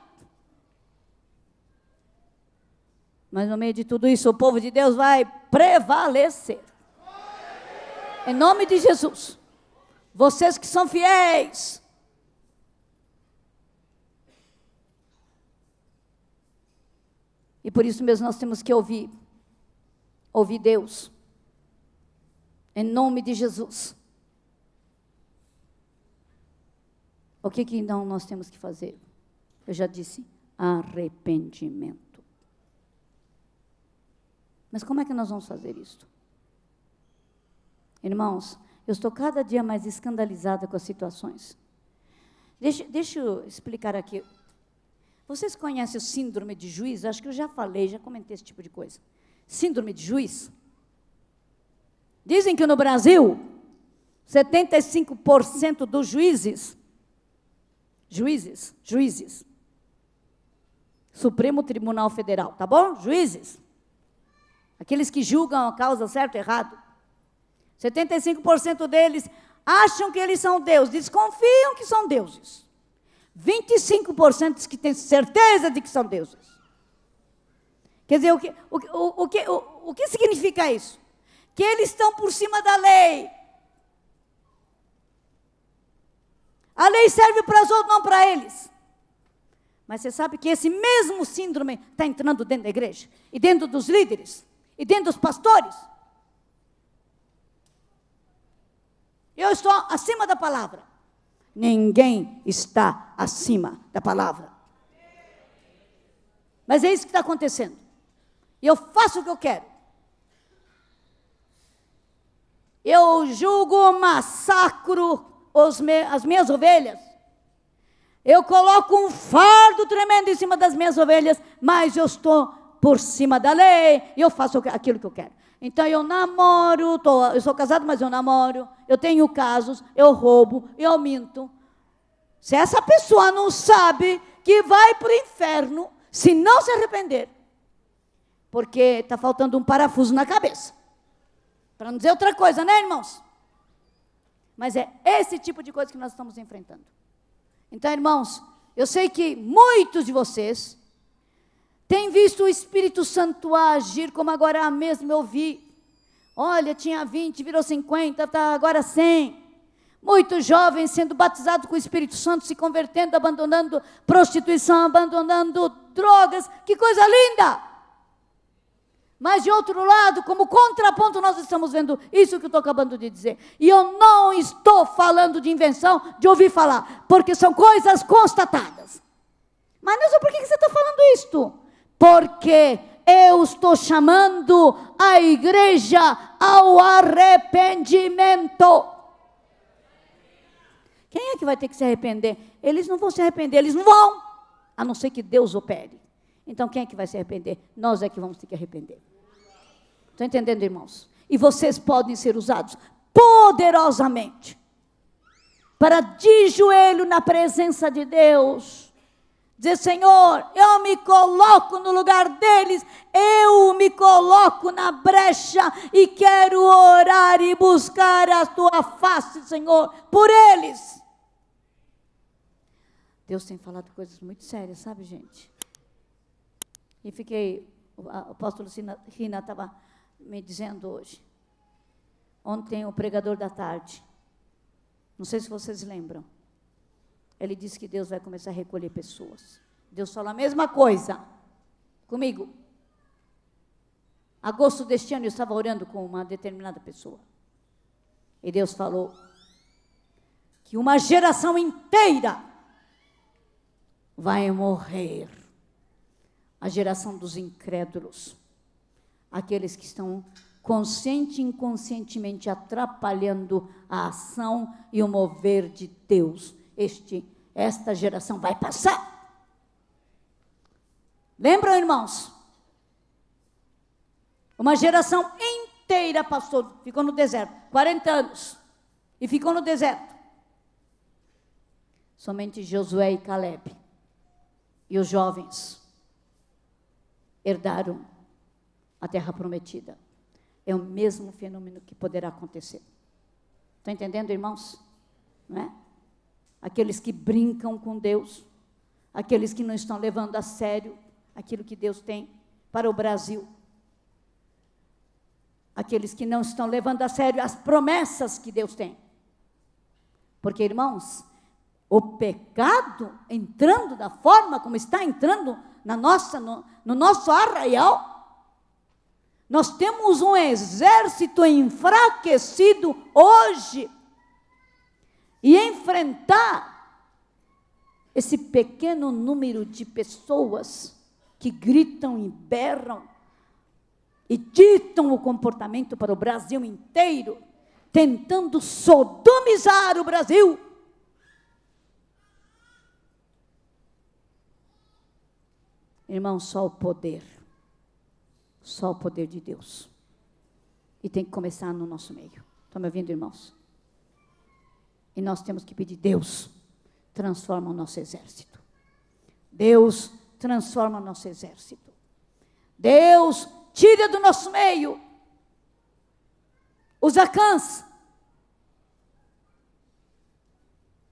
Mas no meio de tudo isso, o povo de Deus vai prevalecer. Em nome de Jesus. Vocês que são fiéis. E por isso mesmo nós temos que ouvir Deus. Em nome de Jesus. O que então nós temos que fazer? Eu já disse, arrependimento. Mas como é que nós vamos fazer isso? Irmãos, eu estou cada dia mais escandalizada com as situações. Deixa eu explicar aqui. Vocês conhecem o síndrome de juiz? Acho que eu já falei, já comentei esse tipo de coisa. Síndrome de juiz. Dizem que no Brasil, 75% dos juízes, Supremo Tribunal Federal, tá bom? Juízes. Aqueles que julgam a causa certo ou errado. 75% deles acham que eles são deuses, desconfiam que são deuses. 25% que têm certeza de que são deuses. Quer dizer, o que significa isso? Que eles estão por cima da lei. A lei serve para os outros, não para eles. Mas você sabe que esse mesmo síndrome está entrando dentro da igreja, e dentro dos líderes, e dentro dos pastores. Eu estou acima da palavra. Ninguém está acima da palavra. Mas é isso que está acontecendo. E eu faço o que eu quero. Eu julgo, massacro as minhas ovelhas. Eu coloco um fardo tremendo em cima das minhas ovelhas, mas eu estou por cima da lei, e eu faço aquilo que eu quero. Então eu namoro, eu sou casado, mas eu namoro, eu tenho casos, eu roubo, eu minto. Se essa pessoa não sabe que vai para o inferno, se não se arrepender, porque está faltando um parafuso na cabeça. Para não dizer outra coisa, né, irmãos? Mas é esse tipo de coisa que nós estamos enfrentando. Então, irmãos, eu sei que muitos de vocês têm visto o Espírito Santo agir, como agora mesmo eu vi. Olha, tinha 20, virou 50, está agora 100. Muitos jovens sendo batizados com o Espírito Santo, se convertendo, abandonando prostituição, abandonando drogas. Que coisa linda! Mas de outro lado, como contraponto, nós estamos vendo isso que eu estou acabando de dizer. E eu não estou falando de invenção, de ouvir falar, porque são coisas constatadas. Mas Nilson, por que você está falando isto? Porque eu estou chamando a igreja ao arrependimento. Quem é que vai ter que se arrepender? Eles não vão se arrepender, eles não vão, a não ser que Deus opere. Então quem é que vai se arrepender? Nós é que vamos ter que arrepender. Estão entendendo, irmãos? E vocês podem ser usados poderosamente para de joelho na presença de Deus dizer: Senhor, eu me coloco no lugar deles, eu me coloco na brecha e quero orar e buscar a tua face, Senhor, por eles. Deus tem falado coisas muito sérias, sabe, gente? E o apóstolo Rina estava me dizendo hoje, ontem o pregador da tarde, não sei se vocês lembram, ele disse que Deus vai começar a recolher pessoas. Deus falou a mesma coisa comigo. Agosto deste ano eu estava orando com uma determinada pessoa, e Deus falou que uma geração inteira vai morrer. A geração dos incrédulos, aqueles que estão consciente e inconscientemente atrapalhando a ação e o mover de Deus. Esta geração vai passar. Lembram, irmãos? Uma geração inteira passou, ficou no deserto, 40 anos, e ficou no deserto. Somente Josué e Caleb e os jovens herdaram a terra prometida. É o mesmo fenômeno que poderá acontecer. Estão entendendo, irmãos? Não é? Aqueles que brincam com Deus, aqueles que não estão levando a sério aquilo que Deus tem para o Brasil, aqueles que não estão levando a sério as promessas que Deus tem. Porque, irmãos, o pecado entrando da forma como está entrando no nosso arraial, nós temos um exército enfraquecido hoje, e enfrentar esse pequeno número de pessoas que gritam e berram e ditam o comportamento para o Brasil inteiro, tentando sodomizar o Brasil. Irmão, só o poder de Deus. E tem que começar no nosso meio. Estão me ouvindo, irmãos? E nós temos que pedir: Deus, transforma o nosso exército. Deus, transforma o nosso exército. Deus, tira do nosso meio os Acãs,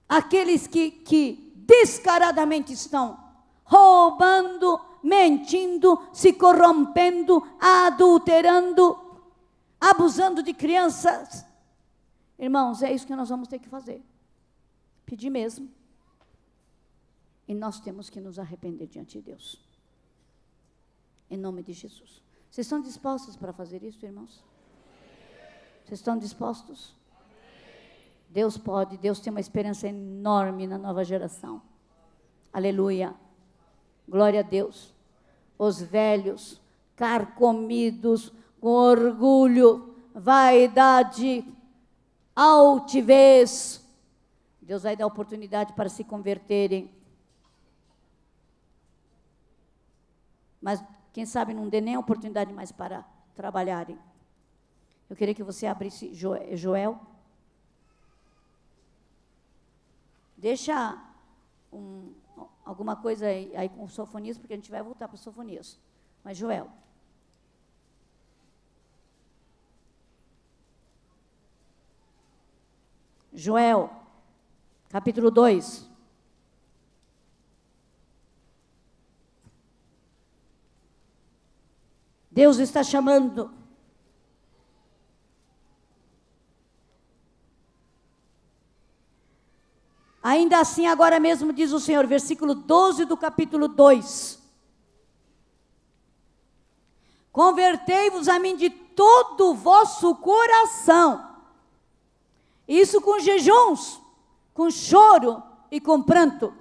aqueles que descaradamente estão roubando, mentindo, se corrompendo, adulterando, abusando de crianças. Irmãos, é isso que nós vamos ter que fazer. Pedir mesmo. E nós temos que nos arrepender diante de Deus. Em nome de Jesus. Vocês estão dispostos para fazer isso, irmãos? Vocês estão dispostos? Deus pode, Deus tem uma esperança enorme na nova geração. Aleluia. Glória a Deus. Os velhos, carcomidos, com orgulho, vaidade, altivez, Deus vai dar oportunidade para se converterem. Mas, quem sabe, não dê nem oportunidade mais para trabalharem. Eu queria que você abrisse Joel. Deixa alguma coisa aí com Sofonias, porque a gente vai voltar para Sofonias. Mas Joel. Joel, capítulo 2. Deus está chamando. Ainda assim, agora mesmo diz o Senhor, versículo 12 do capítulo 2. Convertei-vos a mim de todo o vosso coração. Isso com jejuns, com choro e com pranto.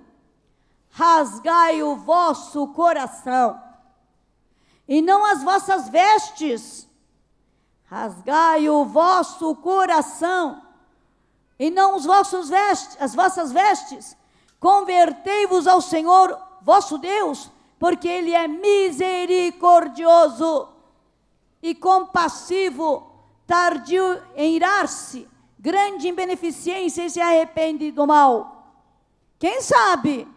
Rasgai o vosso coração, e não as vossas vestes. Rasgai o vosso coração, e não as vossas vestes. Convertei-vos ao Senhor vosso Deus, porque Ele é misericordioso e compassivo, tardio em irar-se, grande em beneficência, e se arrepende do mal. Quem sabe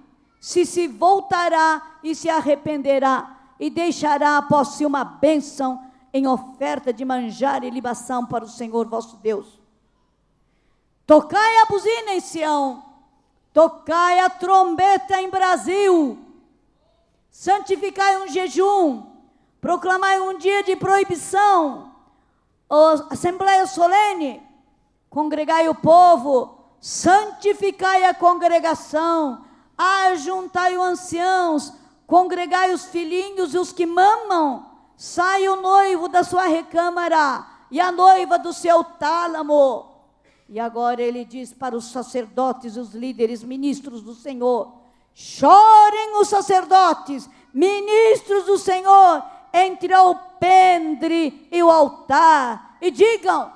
se voltará e se arrependerá, e deixará após si uma bênção em oferta de manjar e libação para o Senhor vosso Deus. Tocai a buzina em Sião, tocai a trombeta em Brasil, santificai um jejum, proclamai um dia de proibição, assembleia solene, congregai o povo, santificai a congregação, ajuntai os anciãos, congregai os filhinhos e os que mamam, sai o noivo da sua recâmara e a noiva do seu tálamo. E agora ele diz para os sacerdotes e os líderes, ministros do Senhor: chorem os sacerdotes, ministros do Senhor, entre o alpendre e o altar, e digam,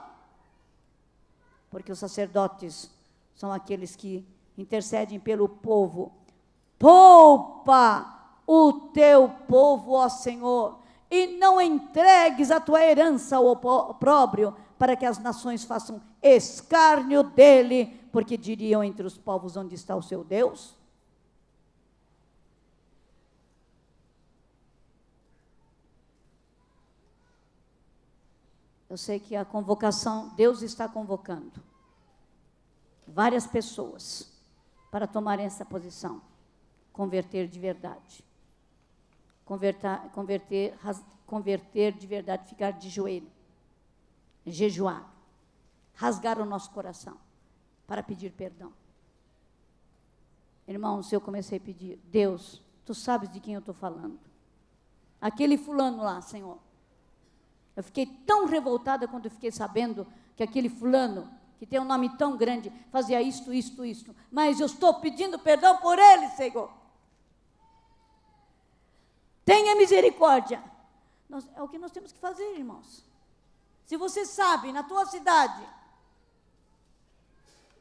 porque os sacerdotes são aqueles que intercedem pelo povo: poupa o teu povo, ó Senhor, e não entregues a tua herança ao opróbrio, para que as nações façam escárnio dele, porque diriam entre os povos: onde está o seu Deus? Eu sei que a convocação, Deus está convocando várias pessoas para tomarem essa posição, converter de verdade. Converter de verdade, ficar de joelho, jejuar, rasgar o nosso coração para pedir perdão. Irmãos, eu comecei a pedir: Deus, tu sabes de quem eu estou falando. Aquele fulano lá, Senhor. Eu fiquei tão revoltada quando eu fiquei sabendo que aquele fulano, que tem um nome tão grande, fazia isto, mas eu estou pedindo perdão por ele, Senhor. Tenha misericórdia. É o que nós temos que fazer, irmãos. Se você sabe, na tua cidade,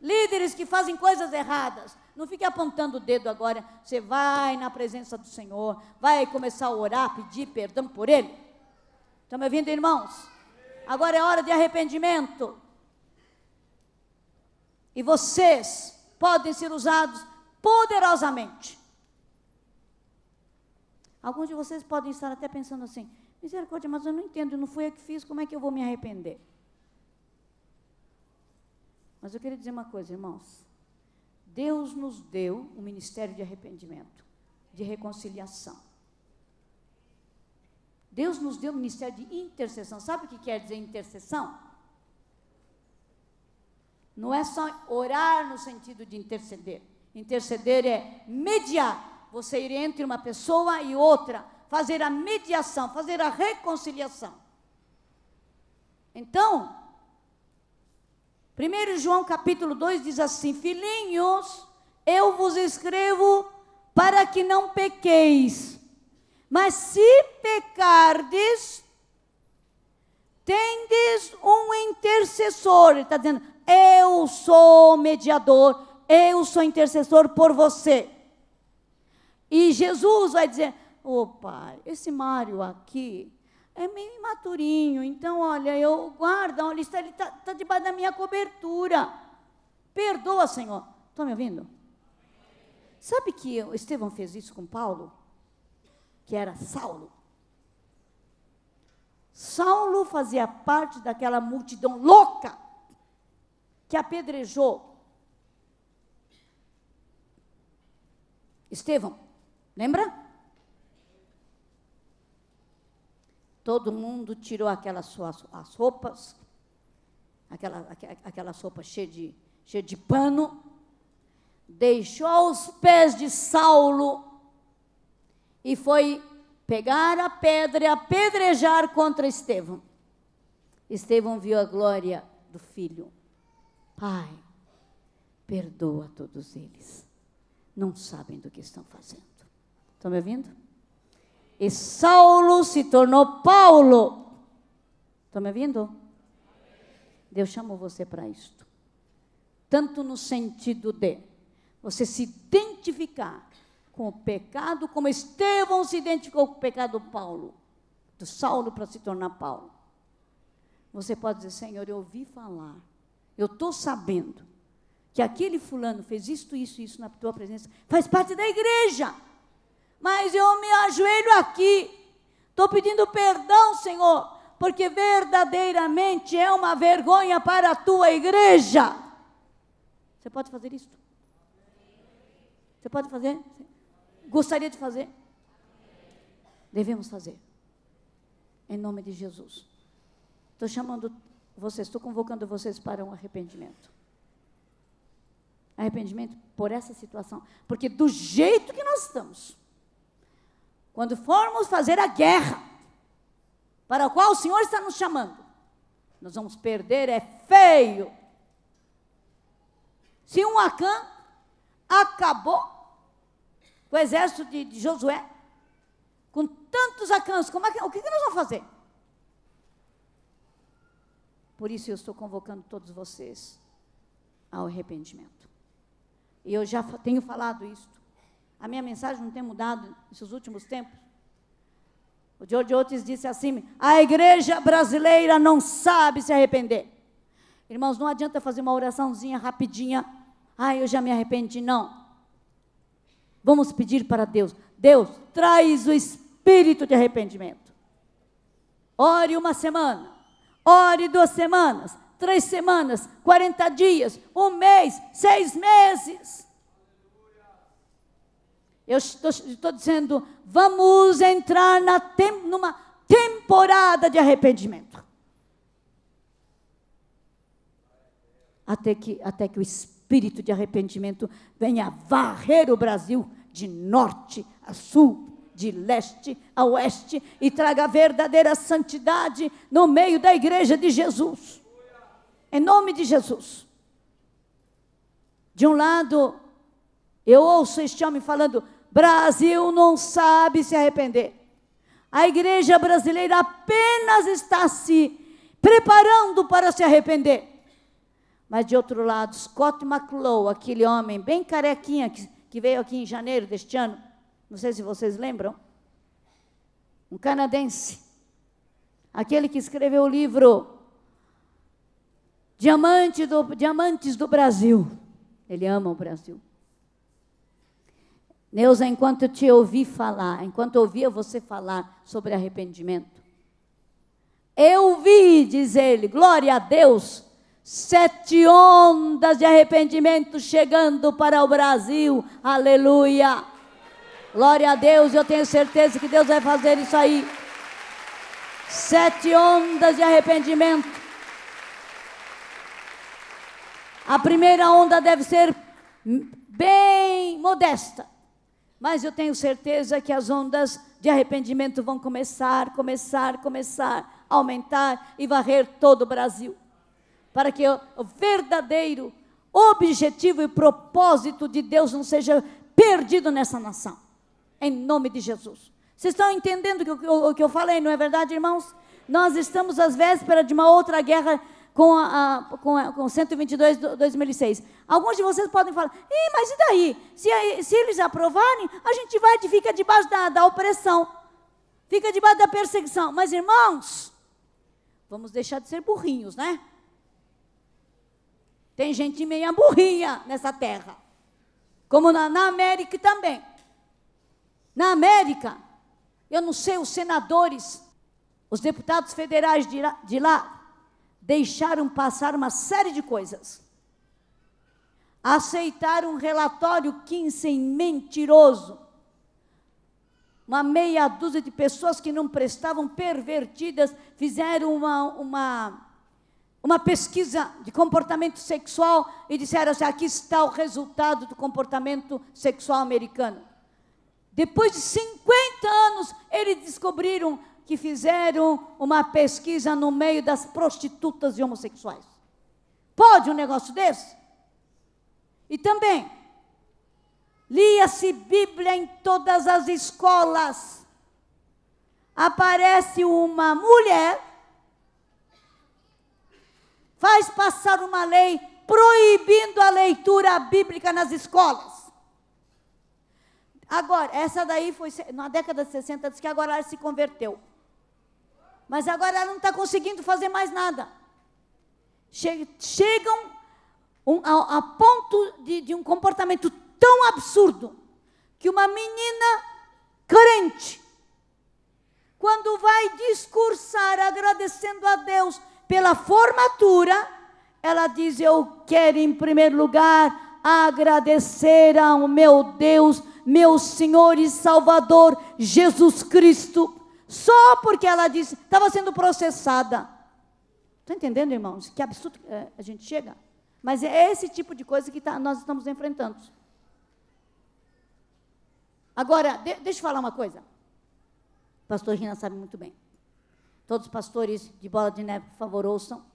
líderes que fazem coisas erradas, não fique apontando o dedo agora. Você vai na presença do Senhor, vai começar a orar, pedir perdão por ele. Estão me ouvindo, irmãos? Agora é hora de arrependimento. E vocês podem ser usados poderosamente. Alguns de vocês podem estar até pensando assim: misericórdia, mas eu não entendo, não fui eu que fiz, como é que eu vou me arrepender? Mas eu queria dizer uma coisa, irmãos. Deus nos deu um ministério de arrependimento, de reconciliação. Deus nos deu um ministério de intercessão. Sabe o que quer dizer intercessão? Não é só orar no sentido de interceder. Interceder é mediar. Você ir entre uma pessoa e outra, fazer a mediação, fazer a reconciliação. Então, 1 João capítulo 2 diz assim: filhinhos, eu vos escrevo para que não pequeis, mas se pecardes, tendes um intercessor. Ele está dizendo: eu sou mediador, eu sou intercessor por você. E Jesus vai dizer: ô Pai, esse Mário aqui é meio imaturinho, então, olha, eu guardo, olha, ele está debaixo da minha cobertura. Perdoa, Senhor. Estão me ouvindo? Sabe que Estevão fez isso com Paulo? Que era Saulo. Saulo fazia parte daquela multidão louca que apedrejou Estevão. Lembra? Todo mundo tirou aquelas as roupas, aquela roupa cheia de pano, deixou aos pés de Saulo e foi pegar a pedra e apedrejar contra Estevão. Estevão viu a glória do filho. Pai, perdoa todos eles. Não sabem do que estão fazendo. Estão me ouvindo? E Saulo se tornou Paulo. Estão me ouvindo? Deus chamou você para isto. Tanto no sentido de você se identificar com o pecado, como Estevão se identificou com o pecado do Paulo, do Saulo para se tornar Paulo. Você pode dizer, Senhor, eu ouvi falar, eu estou sabendo que aquele fulano fez isso na tua presença, faz parte da igreja, mas eu me ajoelho aqui, estou pedindo perdão, Senhor, porque verdadeiramente é uma vergonha para a tua igreja. Você pode fazer isso? Você pode fazer? Gostaria de fazer? Devemos fazer. Em nome de Jesus. Estou chamando vocês, estou convocando vocês para um arrependimento. Arrependimento por essa situação. Porque do jeito que nós estamos, quando formos fazer a guerra, para a qual o Senhor está nos chamando, nós vamos perder, é feio. Se um Acã acabou com o exército de Josué, com tantos Acãs, o que nós vamos fazer? Por isso eu estou convocando todos vocês ao arrependimento. E eu já tenho falado isto. A minha mensagem não tem mudado nesses últimos tempos. O George Otis disse assim, a igreja brasileira não sabe se arrepender. Irmãos, não adianta fazer uma oraçãozinha rapidinha, eu já me arrependi, não. Vamos pedir para Deus, Deus, traz o espírito de arrependimento. Ore uma semana, ore 2 semanas, 3 semanas, 40 dias, 1 mês, 6 meses. Eu estou dizendo, vamos entrar numa temporada de arrependimento. Até que o espírito de arrependimento venha varrer o Brasil de norte a sul, de leste a oeste, e traga verdadeira santidade no meio da igreja de Jesus. Em nome de Jesus. De um lado, eu ouço este homem falando, Brasil não sabe se arrepender. A igreja brasileira apenas está se preparando para se arrepender. Mas de outro lado, Scott McClough, aquele homem bem carequinha que veio aqui em janeiro deste ano, não sei se vocês lembram, um canadense, aquele que escreveu o livro Diamantes do Brasil. Ele ama o Brasil. Neuza, enquanto eu te ouvi falar, enquanto eu ouvia você falar sobre arrependimento, eu vi, diz ele, glória a Deus, 7 ondas de arrependimento chegando para o Brasil, aleluia, glória a Deus, eu tenho certeza que Deus vai fazer isso aí, 7 ondas de arrependimento. A primeira onda deve ser bem modesta, mas eu tenho certeza que as ondas de arrependimento vão começar a aumentar e varrer todo o Brasil, para que o verdadeiro objetivo e propósito de Deus não seja perdido nessa nação, em nome de Jesus. Vocês estão entendendo o que eu falei, não é verdade, irmãos? Nós estamos às vésperas de uma outra guerra com 122 de 2006. Alguns de vocês podem falar, mas e daí? Se eles aprovarem, a gente fica debaixo da opressão. fica debaixo da perseguição. Mas, irmãos, vamos deixar de ser burrinhos, né? Tem gente meia burrinha nessa terra. Como na América também. Na América, eu não sei, os senadores, os deputados federais de lá, deixaram passar uma série de coisas. Aceitaram um relatório Kinsey mentiroso. Uma meia dúzia de pessoas que não prestavam, pervertidas, fizeram uma pesquisa de comportamento sexual e disseram assim, aqui está o resultado do comportamento sexual americano. Depois de 50 anos, eles descobriram que fizeram uma pesquisa no meio das prostitutas e homossexuais. Pode um negócio desse? E também, lia-se Bíblia em todas as escolas. Aparece uma mulher, faz passar uma lei proibindo a leitura bíblica nas escolas. Agora, essa daí foi na década de 60, diz que agora ela se converteu. Mas agora ela não está conseguindo fazer mais nada. Chegam a ponto de um comportamento tão absurdo, que uma menina crente, quando vai discursar agradecendo a Deus pela formatura, ela diz, eu quero em primeiro lugar agradecer ao meu Deus, meu Senhor e Salvador, Jesus Cristo, só porque ela disse, estava sendo processada. Estão entendendo, irmãos? Que absurdo a gente chega? Mas é esse tipo de coisa que nós estamos enfrentando. Agora, deixa eu falar uma coisa. O pastor Rina sabe muito bem. Todos os pastores de Bola de Neve, por favor, ouçam.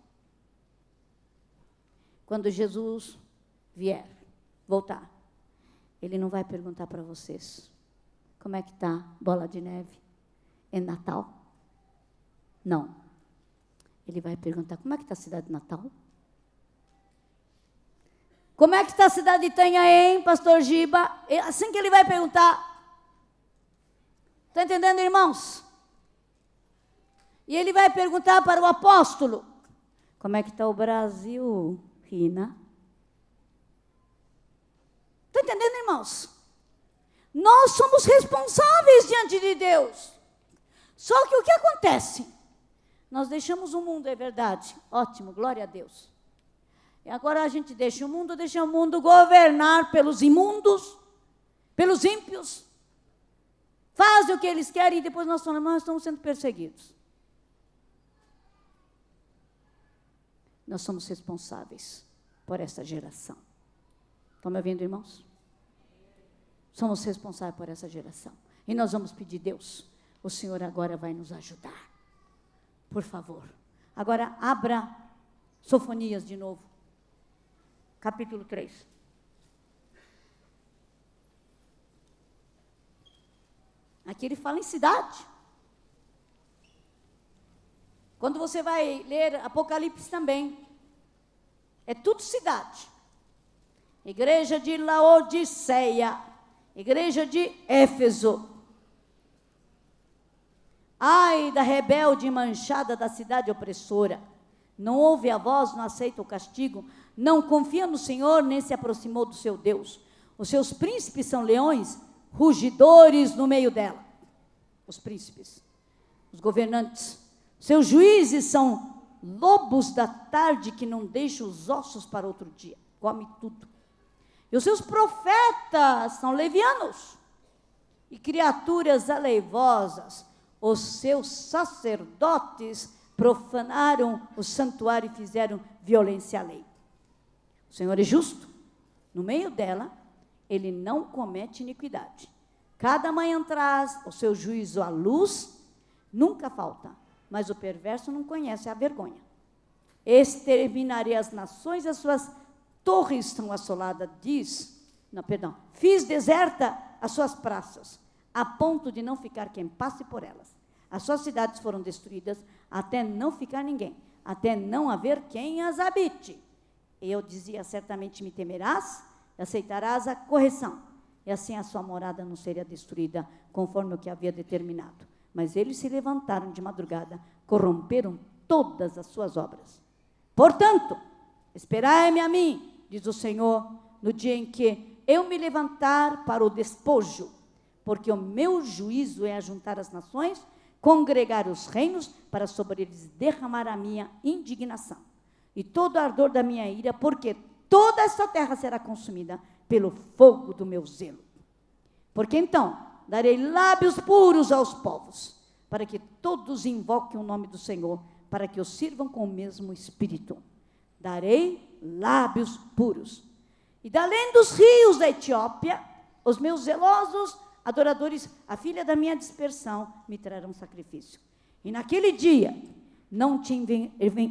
Quando Jesus vier, voltar, ele não vai perguntar para vocês, como é que está Bola de Neve? É Natal? Não. Ele vai perguntar, como é que está a cidade de Natal? Como é que está a cidade de Itanhaém, pastor Giba? É assim que ele vai perguntar. Está entendendo, irmãos? E ele vai perguntar para o apóstolo, como é que está o Brasil, Rina? Está entendendo, irmãos? Nós somos responsáveis diante de Deus. Só que o que acontece? Nós deixamos o mundo, é verdade. Ótimo, glória a Deus. E agora a gente deixa o mundo governar pelos imundos, pelos ímpios. Fazem o que eles querem e depois nós falamos, nós estamos sendo perseguidos. Nós somos responsáveis por essa geração. Estão me ouvindo, irmãos? Somos responsáveis por essa geração. E nós vamos pedir, Deus, o Senhor agora vai nos ajudar. Por favor. Agora, abra Sofonias de novo. Capítulo 3. Aqui ele fala em cidade. Quando você vai ler Apocalipse também, é tudo cidade. Igreja de Laodiceia, igreja de Éfeso. Ai da rebelde e manchada da cidade opressora. Não ouve a voz, não aceita o castigo, não confia no Senhor, nem se aproximou do seu Deus. Os seus príncipes são leões, rugidores no meio dela. Os príncipes, os governantes. Seus juízes são lobos da tarde que não deixam os ossos para outro dia. Come tudo. E os seus profetas são levianos e criaturas aleivosas. Os seus sacerdotes profanaram o santuário e fizeram violência à lei. O Senhor é justo. No meio dela, ele não comete iniquidade. Cada manhã traz o seu juízo à luz, nunca falta. Mas o perverso não conhece a vergonha. Exterminarei as nações, as suas torres estão assoladas, fiz deserta as suas praças, a ponto de não ficar quem passe por elas. As suas cidades foram destruídas, até não ficar ninguém, até não haver quem as habite. Eu dizia, certamente me temerás, e aceitarás a correção, e assim a sua morada não seria destruída, conforme o que havia determinado. mas eles se levantaram de madrugada, corromperam todas as suas obras. Portanto, esperai-me a mim, diz o Senhor, no dia em que eu me levantar para o despojo, porque o meu juízo é ajuntar as nações, congregar os reinos, para sobre eles derramar a minha indignação e todo o ardor da minha ira, porque toda esta terra será consumida pelo fogo do meu zelo. Porque então darei lábios puros aos povos, para que todos invoquem o nome do Senhor, para que o sirvam com o mesmo espírito. Darei lábios puros. E da além dos rios da Etiópia, os meus zelosos adoradores, a filha da minha dispersão, me trarão sacrifício. E naquele dia não te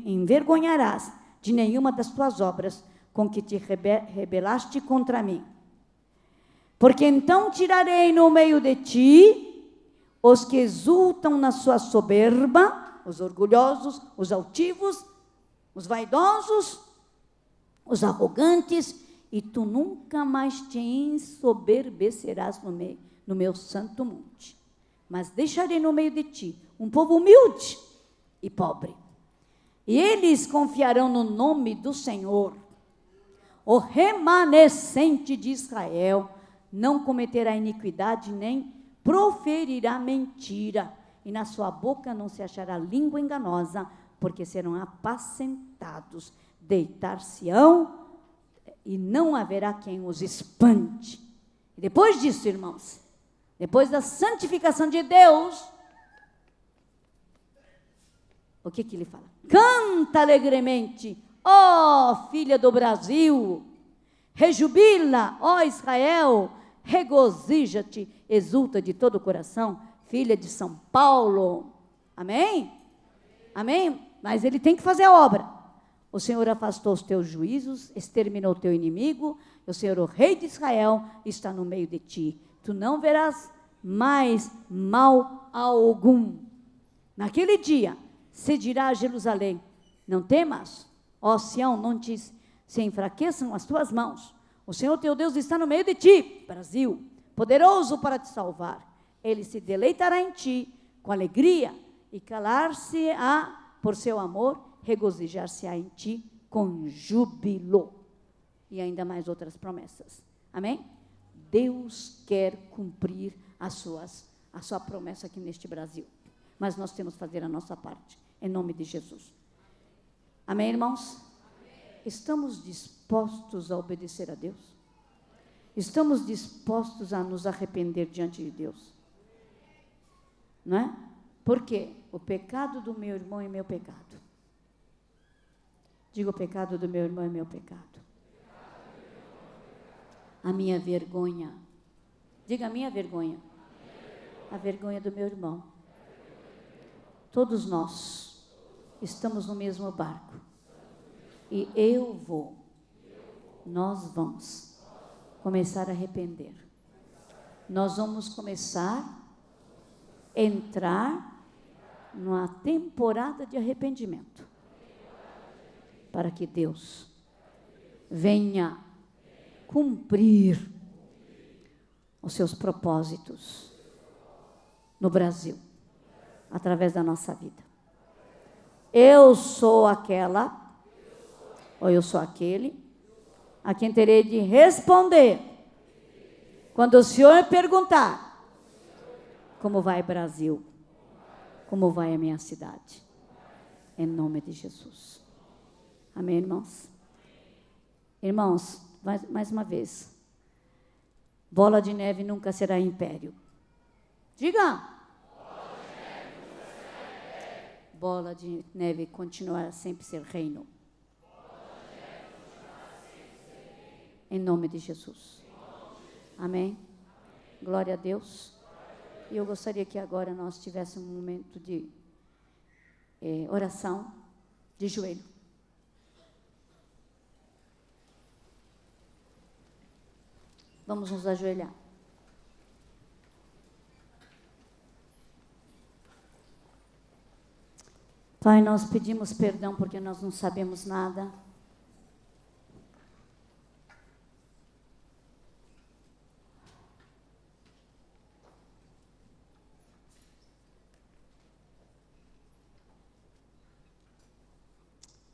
envergonharás de nenhuma das tuas obras com que te rebelaste contra mim. Porque então tirarei no meio de ti os que exultam na sua soberba, os orgulhosos, os altivos, os vaidosos, os arrogantes, e tu nunca mais te ensoberbecerás no meu santo monte. Mas deixarei no meio de ti um povo humilde e pobre. E eles confiarão no nome do Senhor. O remanescente de Israel não cometerá iniquidade, nem proferirá mentira, e na sua boca não se achará língua enganosa, porque serão apacentados, deitar-se-ão, e não haverá quem os espante. E depois disso, irmãos, depois da santificação de Deus, o que ele fala? Canta alegremente, ó filha do Brasil, rejubila, ó Israel, regozija-te, exulta de todo o coração, filha de São Paulo. Amém? Amém? Mas ele tem que fazer a obra. O Senhor afastou os teus juízos, exterminou o teu inimigo, o Senhor, o rei de Israel, está no meio de ti. Tu não verás mais mal algum. Naquele dia, se dirá a Jerusalém, não temas, ó Sião, não se enfraqueçam as tuas mãos. O Senhor teu Deus está no meio de ti, Brasil, poderoso para te salvar. Ele se deleitará em ti com alegria e calar-se-á por seu amor, regozijar-se-á em ti com júbilo. E ainda mais outras promessas. Amém? Deus quer cumprir a sua promessa aqui neste Brasil. Mas nós temos que fazer a nossa parte, em nome de Jesus. Amém, irmãos? Amém. Estamos dispostos a obedecer a Deus? Estamos dispostos a nos arrepender diante de Deus? Não é? Porque o pecado do meu irmão é meu pecado. Diga, o pecado do meu irmão é meu pecado. A minha vergonha. Diga, a minha vergonha. A vergonha do meu irmão. Todos nós estamos no mesmo barco. E nós vamos começar a arrepender. Nós vamos começar a entrar numa temporada de arrependimento. Para que Deus venha cumprir os seus propósitos no Brasil, através da nossa vida. Eu sou aquela, ou eu sou aquele, a quem terei de responder, quando o Senhor perguntar, como vai Brasil? Como vai a minha cidade? Em nome de Jesus. Amém, irmãos? Irmãos, mais uma vez, bola de neve nunca será império. Diga! Bola de neve continuará sempre ser reino. Em nome de Jesus. Amém? Glória a Deus. E eu gostaria que agora nós tivéssemos um momento de oração de joelho. Vamos nos ajoelhar. Pai, nós pedimos perdão porque nós não sabemos nada.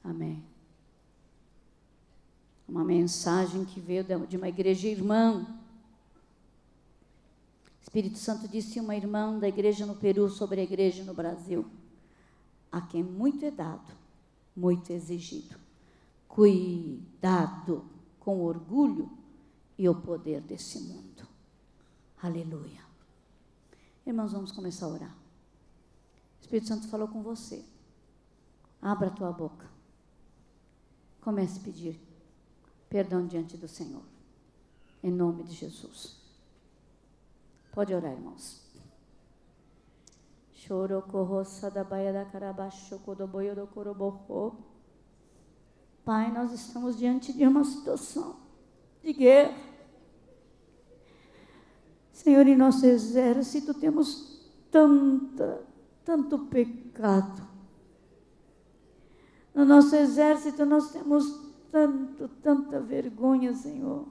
Amém. Uma mensagem que veio de uma igreja irmã. O Espírito Santo disse a uma irmã da igreja no Peru sobre a igreja no Brasil: a quem muito é dado, muito é exigido. Cuidado com o orgulho e o poder desse mundo. Aleluia. Irmãos, vamos começar a orar. O Espírito Santo falou com você. Abra a tua boca. Comece a pedir perdão diante do Senhor. Em nome de Jesus. Pode orar, irmãos. Pai, nós estamos diante de uma situação de guerra. Senhor, em nosso exército temos tanto pecado. No nosso exército nós temos tanta vergonha, Senhor.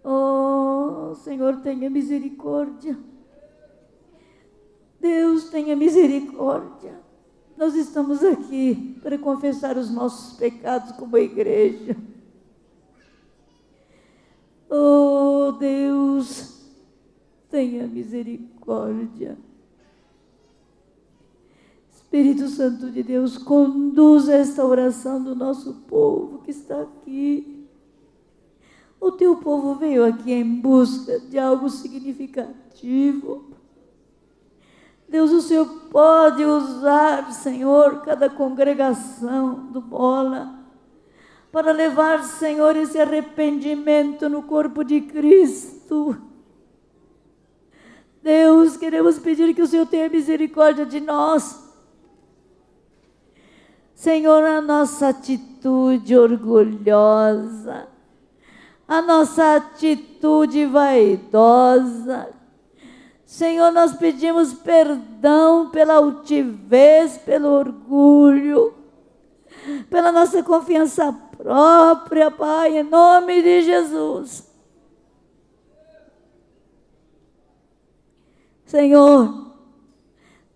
Oh, Senhor, tenha misericórdia. Deus, tenha misericórdia. Nós estamos aqui para confessar os nossos pecados como igreja. Oh, Deus, tenha misericórdia. Espírito Santo de Deus, conduza esta oração do nosso povo que está aqui. O teu povo veio aqui em busca de algo significativo. Deus, o Senhor pode usar, Senhor, cada congregação do Bola para levar, Senhor, esse arrependimento no corpo de Cristo. Deus, queremos pedir que o Senhor tenha misericórdia de nós. Senhor, a nossa atitude orgulhosa, a nossa atitude vaidosa, Senhor, nós pedimos perdão pela altivez, pelo orgulho, pela nossa confiança própria, Pai, em nome de Jesus. Senhor,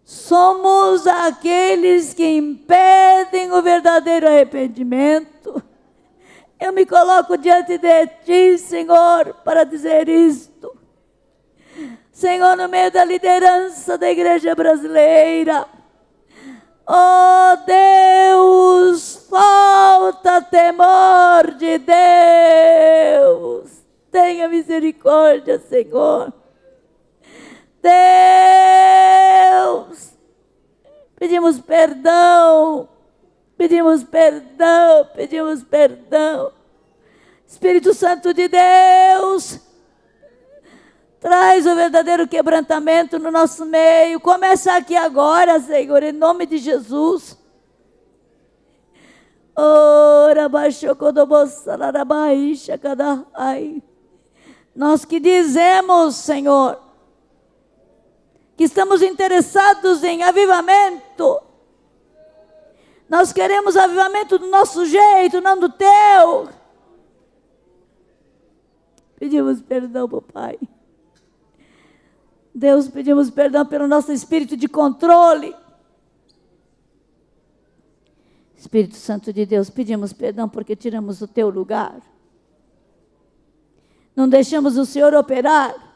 somos aqueles que impedem o verdadeiro arrependimento. Eu me coloco diante de Ti, Senhor, para dizer isto. Senhor, no meio da liderança da igreja brasileira, oh Deus, falta temor de Deus. Tenha misericórdia, Senhor. Deus, pedimos perdão, pedimos perdão, pedimos perdão. Espírito Santo de Deus, traz o verdadeiro quebrantamento no nosso meio. Começa aqui agora, Senhor, em nome de Jesus. Nós que dizemos, Senhor, que estamos interessados em avivamento. Nós queremos avivamento do nosso jeito, não do teu. Pedimos perdão, papai. Deus, pedimos perdão pelo nosso espírito de controle. Espírito Santo de Deus, pedimos perdão porque tiramos o teu lugar. Não deixamos o Senhor operar.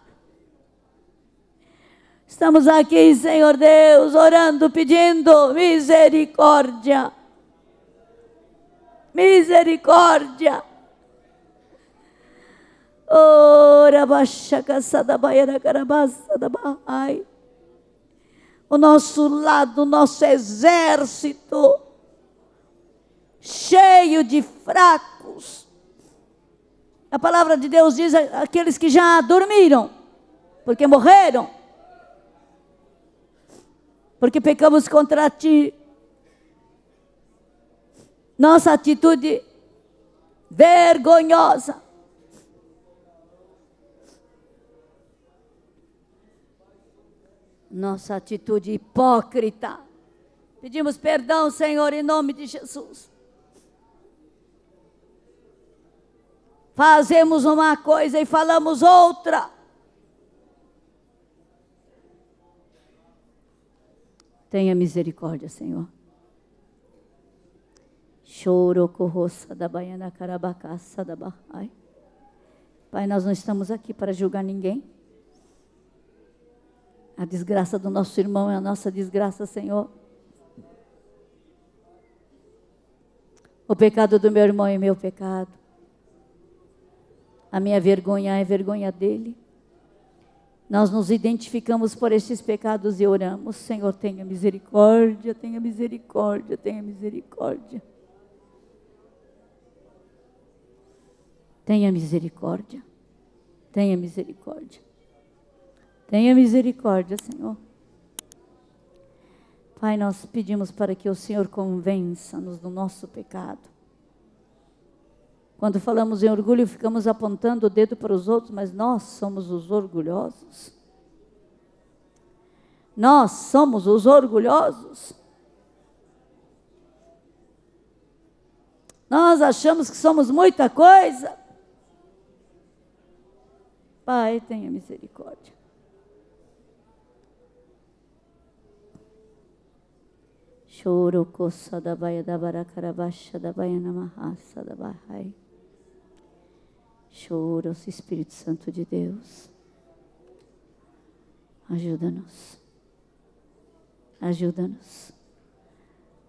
Estamos aqui, Senhor Deus, orando, pedindo misericórdia. Misericórdia. O nosso lado, o nosso exército, cheio de fracos. A palavra de Deus diz aqueles que já dormiram, porque morreram, porque pecamos contra ti. Nossa atitude vergonhosa. Nossa atitude hipócrita. Pedimos perdão, Senhor, em nome de Jesus. Fazemos uma coisa e falamos outra. Tenha misericórdia, Senhor. Choro corroça da baiana carabacaça da bahai. Pai, nós não estamos aqui para julgar ninguém. A desgraça do nosso irmão é a nossa desgraça, Senhor. O pecado do meu irmão é meu pecado. A minha vergonha é vergonha dele. Nós nos identificamos por estes pecados e oramos. Senhor, tenha misericórdia, tenha misericórdia, tenha misericórdia. Tenha misericórdia, tenha misericórdia. Tenha misericórdia, Senhor. Pai, nós pedimos para que o Senhor convença-nos do nosso pecado. Quando falamos em orgulho, ficamos apontando o dedo para os outros, mas nós somos os orgulhosos. Nós somos os orgulhosos. Nós achamos que somos muita coisa. Pai, tenha misericórdia. Choro coça da baia da baracarabaixa da baia namahassa da bahai. Choro, Espírito Santo de Deus. Ajuda-nos. Ajuda-nos.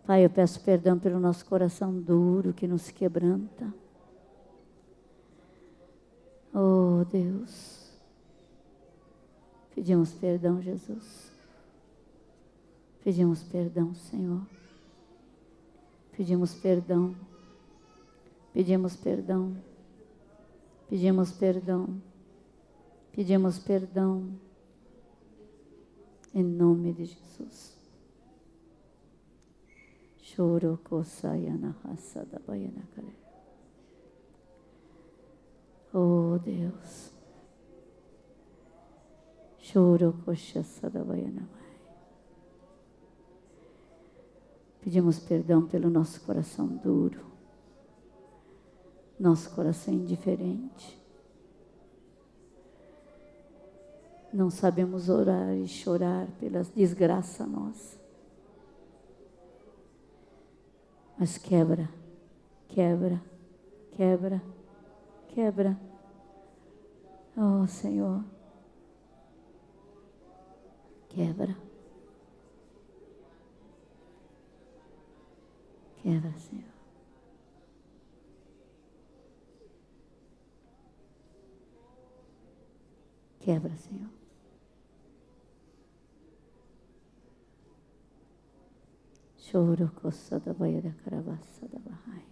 Pai, eu peço perdão pelo nosso coração duro que nos quebranta. Oh, Deus. Pedimos perdão, Jesus. Pedimos perdão, Senhor. Pedimos perdão. Pedimos perdão. Pedimos perdão. Pedimos perdão. Em nome de Jesus. Choro coçaiana raça da baiana care. Oh, Deus. Choro coxaça da baiana mãe. Pedimos perdão pelo nosso coração duro, nosso coração indiferente. Não sabemos orar e chorar pela desgraça nossa. Mas quebra, quebra, quebra, quebra. Oh, Senhor. Quebra. Quebra, Senhor. Quebra, Senhor. Choro coça da baia da caravaça da bahai.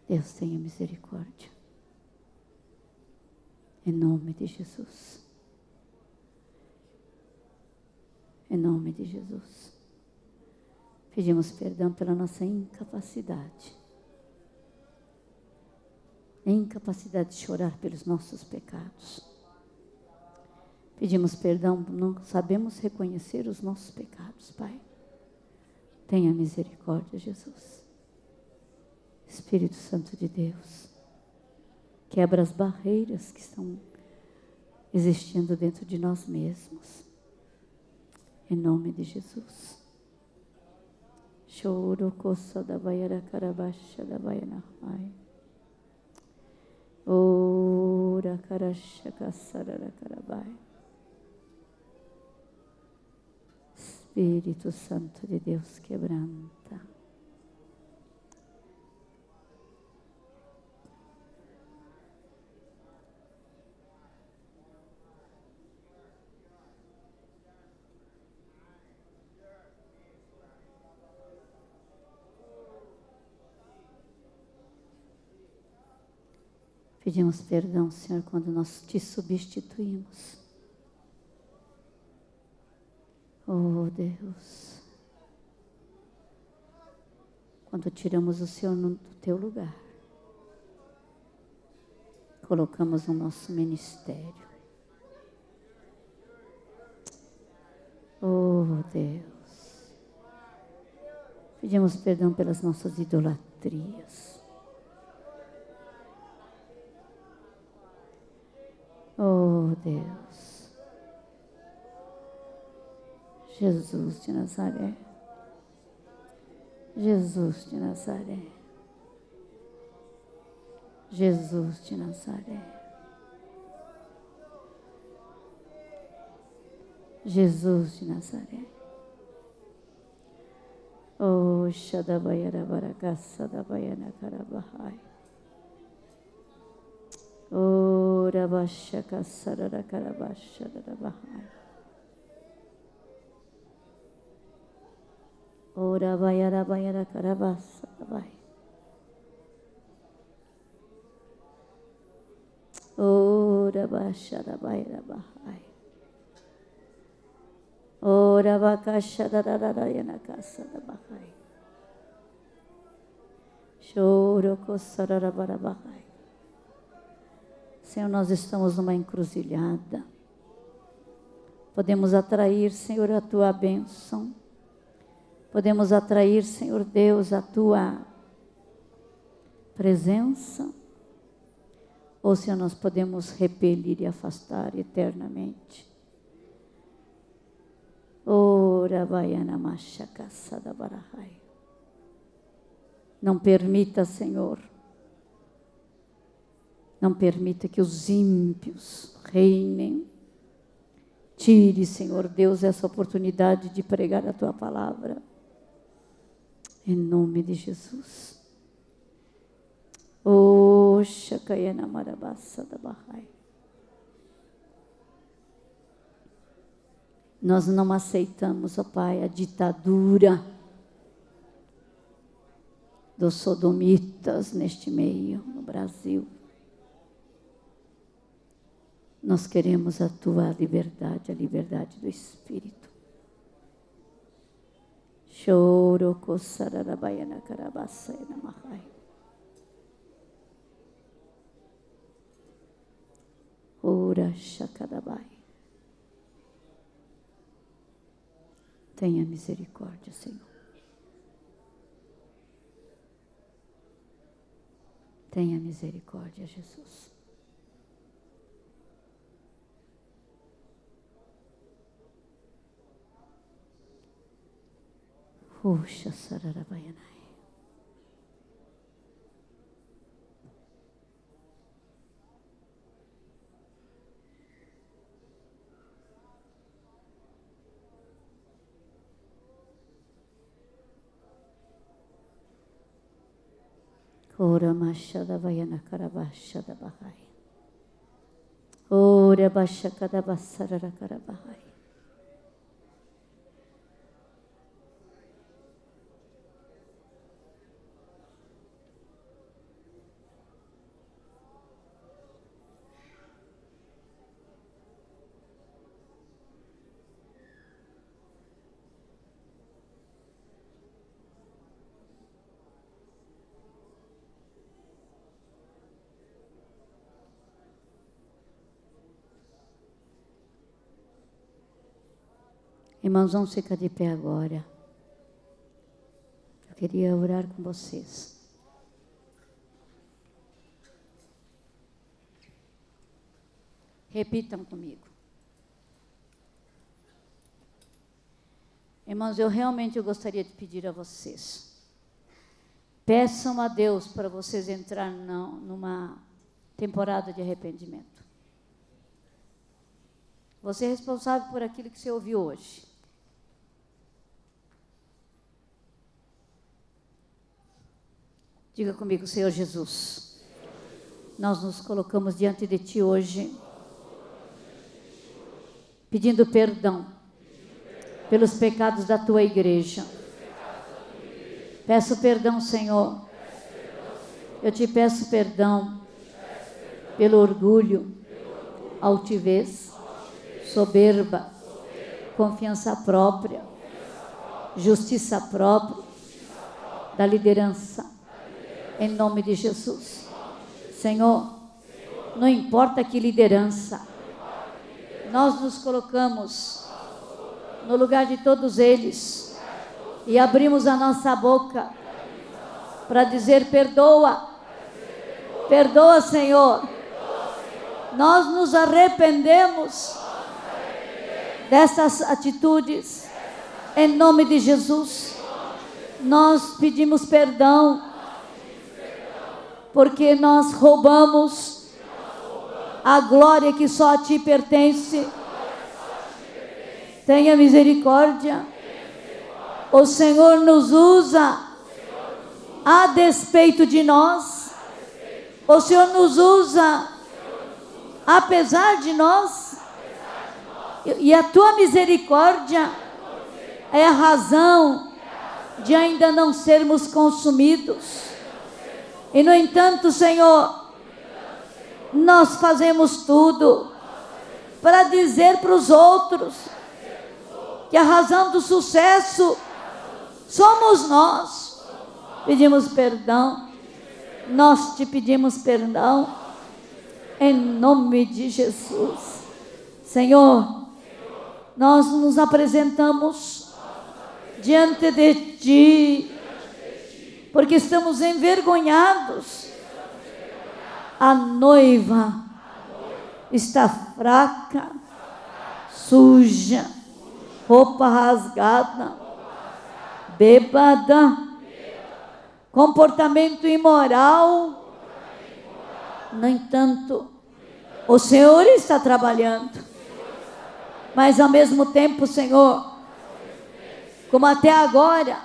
Deus tenha misericórdia. Em nome de Jesus. Em nome de Jesus. Pedimos perdão pela nossa incapacidade. Incapacidade de chorar pelos nossos pecados. Pedimos perdão, não sabemos reconhecer os nossos pecados, Pai. Tenha misericórdia, Jesus. Espírito Santo de Deus, quebra as barreiras que estão existindo dentro de nós mesmos. Em nome de Jesus. Choro coça da baiana carabaixa da baiana ai. Ora caracha caçarara carabai. Espírito Santo de Deus, quebranta. Pedimos perdão, Senhor, quando nós te substituímos. Oh, Deus. Quando tiramos o Senhor do teu lugar. Colocamos no nosso ministério. Oh, Deus. Pedimos perdão pelas nossas idolatrias. Oh, Deus. Jesus de Nazaré. Jesus de Nazaré. Jesus de Nazaré. Jesus de Nazaré. Oh, Shadabayara Barakasa da Bayana Karabahai. Oh, Rabashaka Sarara Karabasha da Bahai. Oh, Rabayara Bayara Karabasa da Bahai. Oh, Rabasha da Bayara Bahai. Oh, Rabakasha da Rayana Kasa da Bahai. Choro Sarara Barabahai. Senhor, nós estamos numa encruzilhada. Podemos atrair, Senhor, a Tua bênção. Podemos atrair, Senhor Deus, a Tua presença. Ou, Senhor, nós podemos repelir e afastar eternamente. Ora Baiana Machaka Sadabarahai. Não permita, Senhor, não permita que os ímpios reinem. Tire, Senhor Deus, essa oportunidade de pregar a Tua palavra. Em nome de Jesus. Oh, Shakayana Marabassa da Bahai. Nós não aceitamos, ó Pai, a ditadura dos sodomitas neste meio, no Brasil. Nós queremos a Tua liberdade, a liberdade do Espírito. Choro Kossararabayana Karabasayana Mahai. Ora Shakadabai. Tenha misericórdia, Senhor. Tenha misericórdia, Jesus. Puxa, Sararabayanai. Ora Machada Baiana Karabasha da Bahai. Ora Bashakada Basarara Karabahai. Irmãos, vamos ficar de pé agora. Eu queria orar com vocês. Repitam comigo. Irmãos, eu realmente gostaria de pedir a vocês. Peçam a Deus para vocês entrar numa temporada de arrependimento. Você é responsável por aquilo que você ouviu hoje. Diga comigo, Senhor Jesus, nós nos colocamos diante de Ti hoje, pedindo perdão pelos pecados da Tua igreja. Peço perdão, Senhor. Eu Te peço perdão pelo orgulho, altivez, soberba, confiança própria, justiça própria, da liderança. Em nome de Jesus. Senhor, não importa que liderança, nós nos colocamos no lugar de todos eles e abrimos a nossa boca para dizer: perdoa, perdoa, Senhor. Nós nos arrependemos dessas atitudes, em nome de Jesus. Nós pedimos perdão, porque nós roubamos a glória que só a Ti pertence. Tenha misericórdia. O Senhor nos usa a despeito de nós. O Senhor nos usa apesar de nós. E a Tua misericórdia é a razão de ainda não sermos consumidos. E no entanto, Senhor, nós fazemos tudo para dizer para os outros que a razão do sucesso somos nós. Pedimos perdão. Nós Te pedimos perdão em nome de Jesus. Senhor, nós nos apresentamos diante de Ti, porque estamos envergonhados. A noiva está fraca, suja, roupa rasgada, bêbada, comportamento imoral. No entanto, o Senhor está trabalhando, mas ao mesmo tempo, Senhor, como até agora,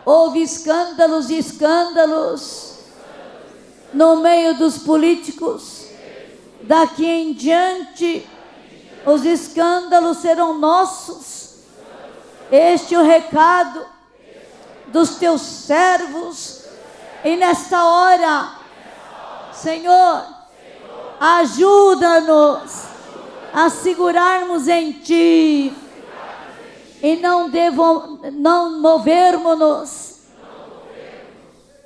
houve escândalos e escândalos no meio dos políticos. Daqui em diante, os escândalos serão nossos. Este é o recado dos Teus servos. E nesta hora, Senhor, ajuda-nos a segurarmos em Ti e não movermos-nos,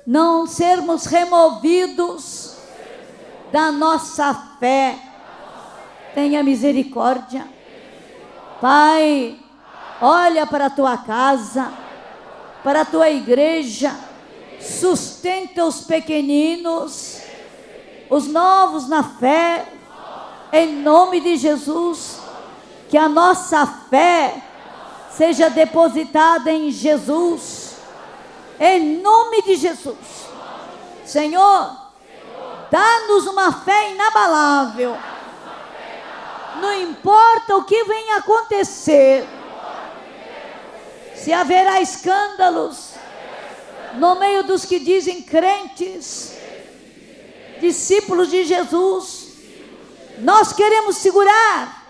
não sermos removidos da nossa fé. Tenha misericórdia. Pai, olha para a Tua casa, para a Tua igreja, sustenta os pequeninos, os novos na fé, em nome de Jesus. Que a nossa fé seja depositada em Jesus, em nome de Jesus. Senhor, dá-nos uma fé inabalável. Não importa o que venha acontecer, se haverá escândalos no meio dos que dizem crentes, discípulos de Jesus, nós queremos segurar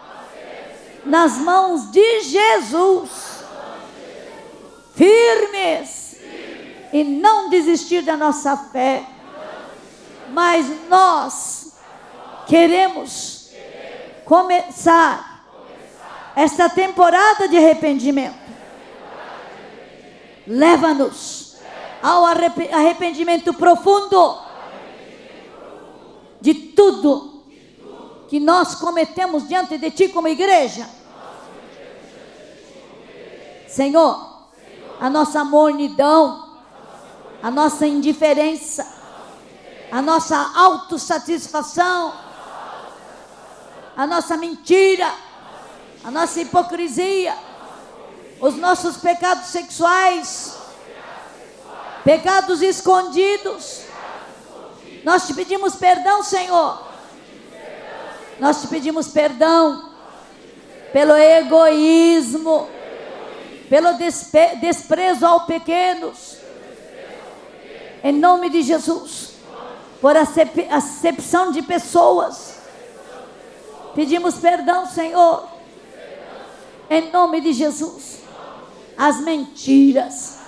nas mãos de Jesus, firmes, e não desistir da nossa fé. Mas nós queremos começar esta temporada de arrependimento. Leva-nos ao arrependimento profundo de tudo que nós cometemos diante de Ti como igreja. Senhor, a nossa mornidão, a nossa indiferença, a nossa autossatisfação, a nossa mentira, a nossa hipocrisia, os nossos pecados sexuais, pecados escondidos, nós Te pedimos perdão, Senhor. Nós Te pedimos perdão pelo egoísmo, pelo desprezo aos pequenos, em nome de Jesus, por acepção de pessoas. Pedimos perdão, Senhor, em nome de Jesus. As mentiras,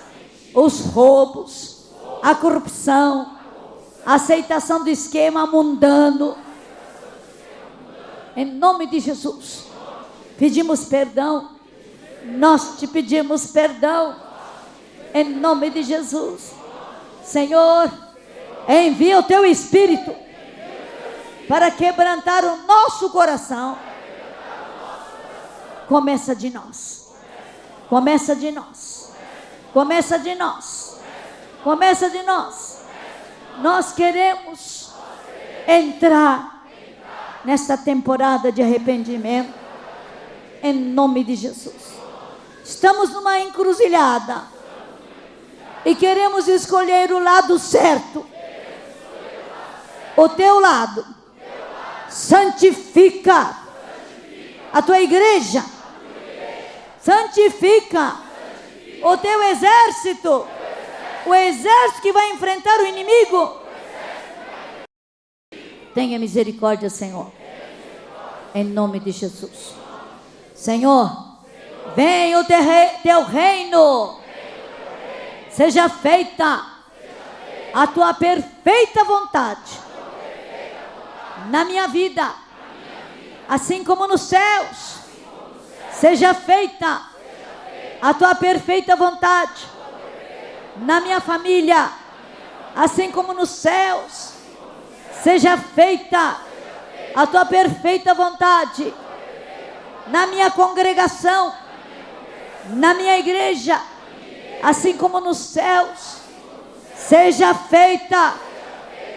os roubos, a corrupção, a aceitação do esquema mundano, em nome de Jesus, pedimos perdão. Nós Te pedimos perdão, em nome de Jesus. Senhor, envia o Teu Espírito para quebrantar o nosso coração. Começa de nós. Começa de nós. Começa de nós. Começa de nós. Nós queremos entrar nesta temporada de arrependimento, em nome de Jesus. Estamos numa encruzilhada. E queremos escolher o lado certo. O teu lado. Santifica a tua igreja. Santifica o teu exército. O exército que vai enfrentar o inimigo. Tenha misericórdia, Senhor. Em nome de Jesus. Senhor, venha o teu reino. Seja feita a tua perfeita vontade na minha vida, assim como nos céus. Seja feita a tua perfeita vontade na minha família, assim como nos céus. Seja feita a tua perfeita vontade na minha congregação, na minha igreja, assim como nos céus. Seja feita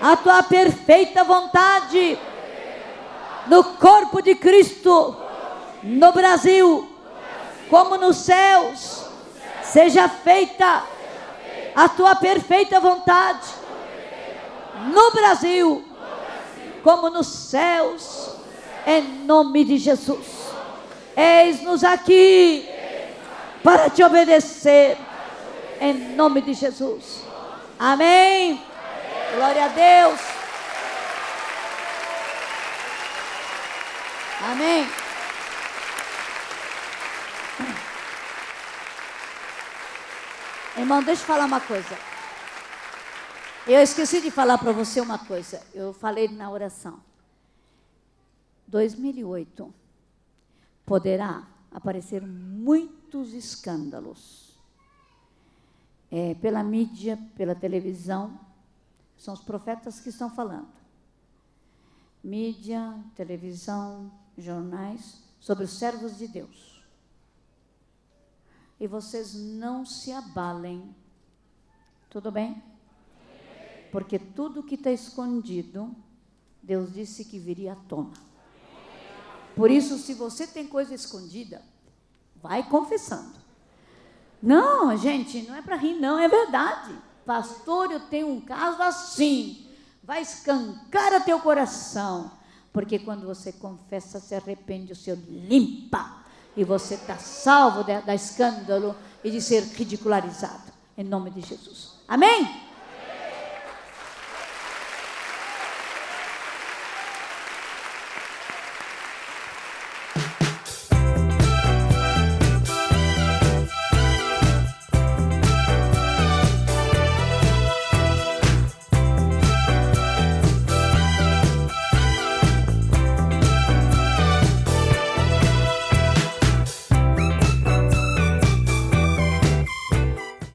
a tua perfeita vontade no corpo de Cristo, no Brasil, como nos céus. Seja feita a tua perfeita vontade no Brasil, como nos céus, em nome de Jesus. Eis-nos aqui para te obedecer, em nome de Jesus. Amém. Glória a Deus. Amém. Irmão, deixa eu falar uma coisa. Eu esqueci de falar para você uma coisa. Eu falei na oração. 2008 poderá aparecer muitos escândalos. Pela mídia, pela televisão. São os profetas que estão falando. Mídia, televisão, jornais, sobre os servos de Deus. E vocês não se abalem. Tudo bem? Porque tudo que está escondido, Deus disse que viria à tona. Por isso, se você tem coisa escondida, vai confessando. Não, gente, não é para rir, não, é verdade. Pastor, eu tenho um caso assim. Vai escancar teu coração. Porque quando você confessa, se arrepende, o Senhor limpa. E você está salvo da escândalo e de ser ridicularizado. Em nome de Jesus. Amém?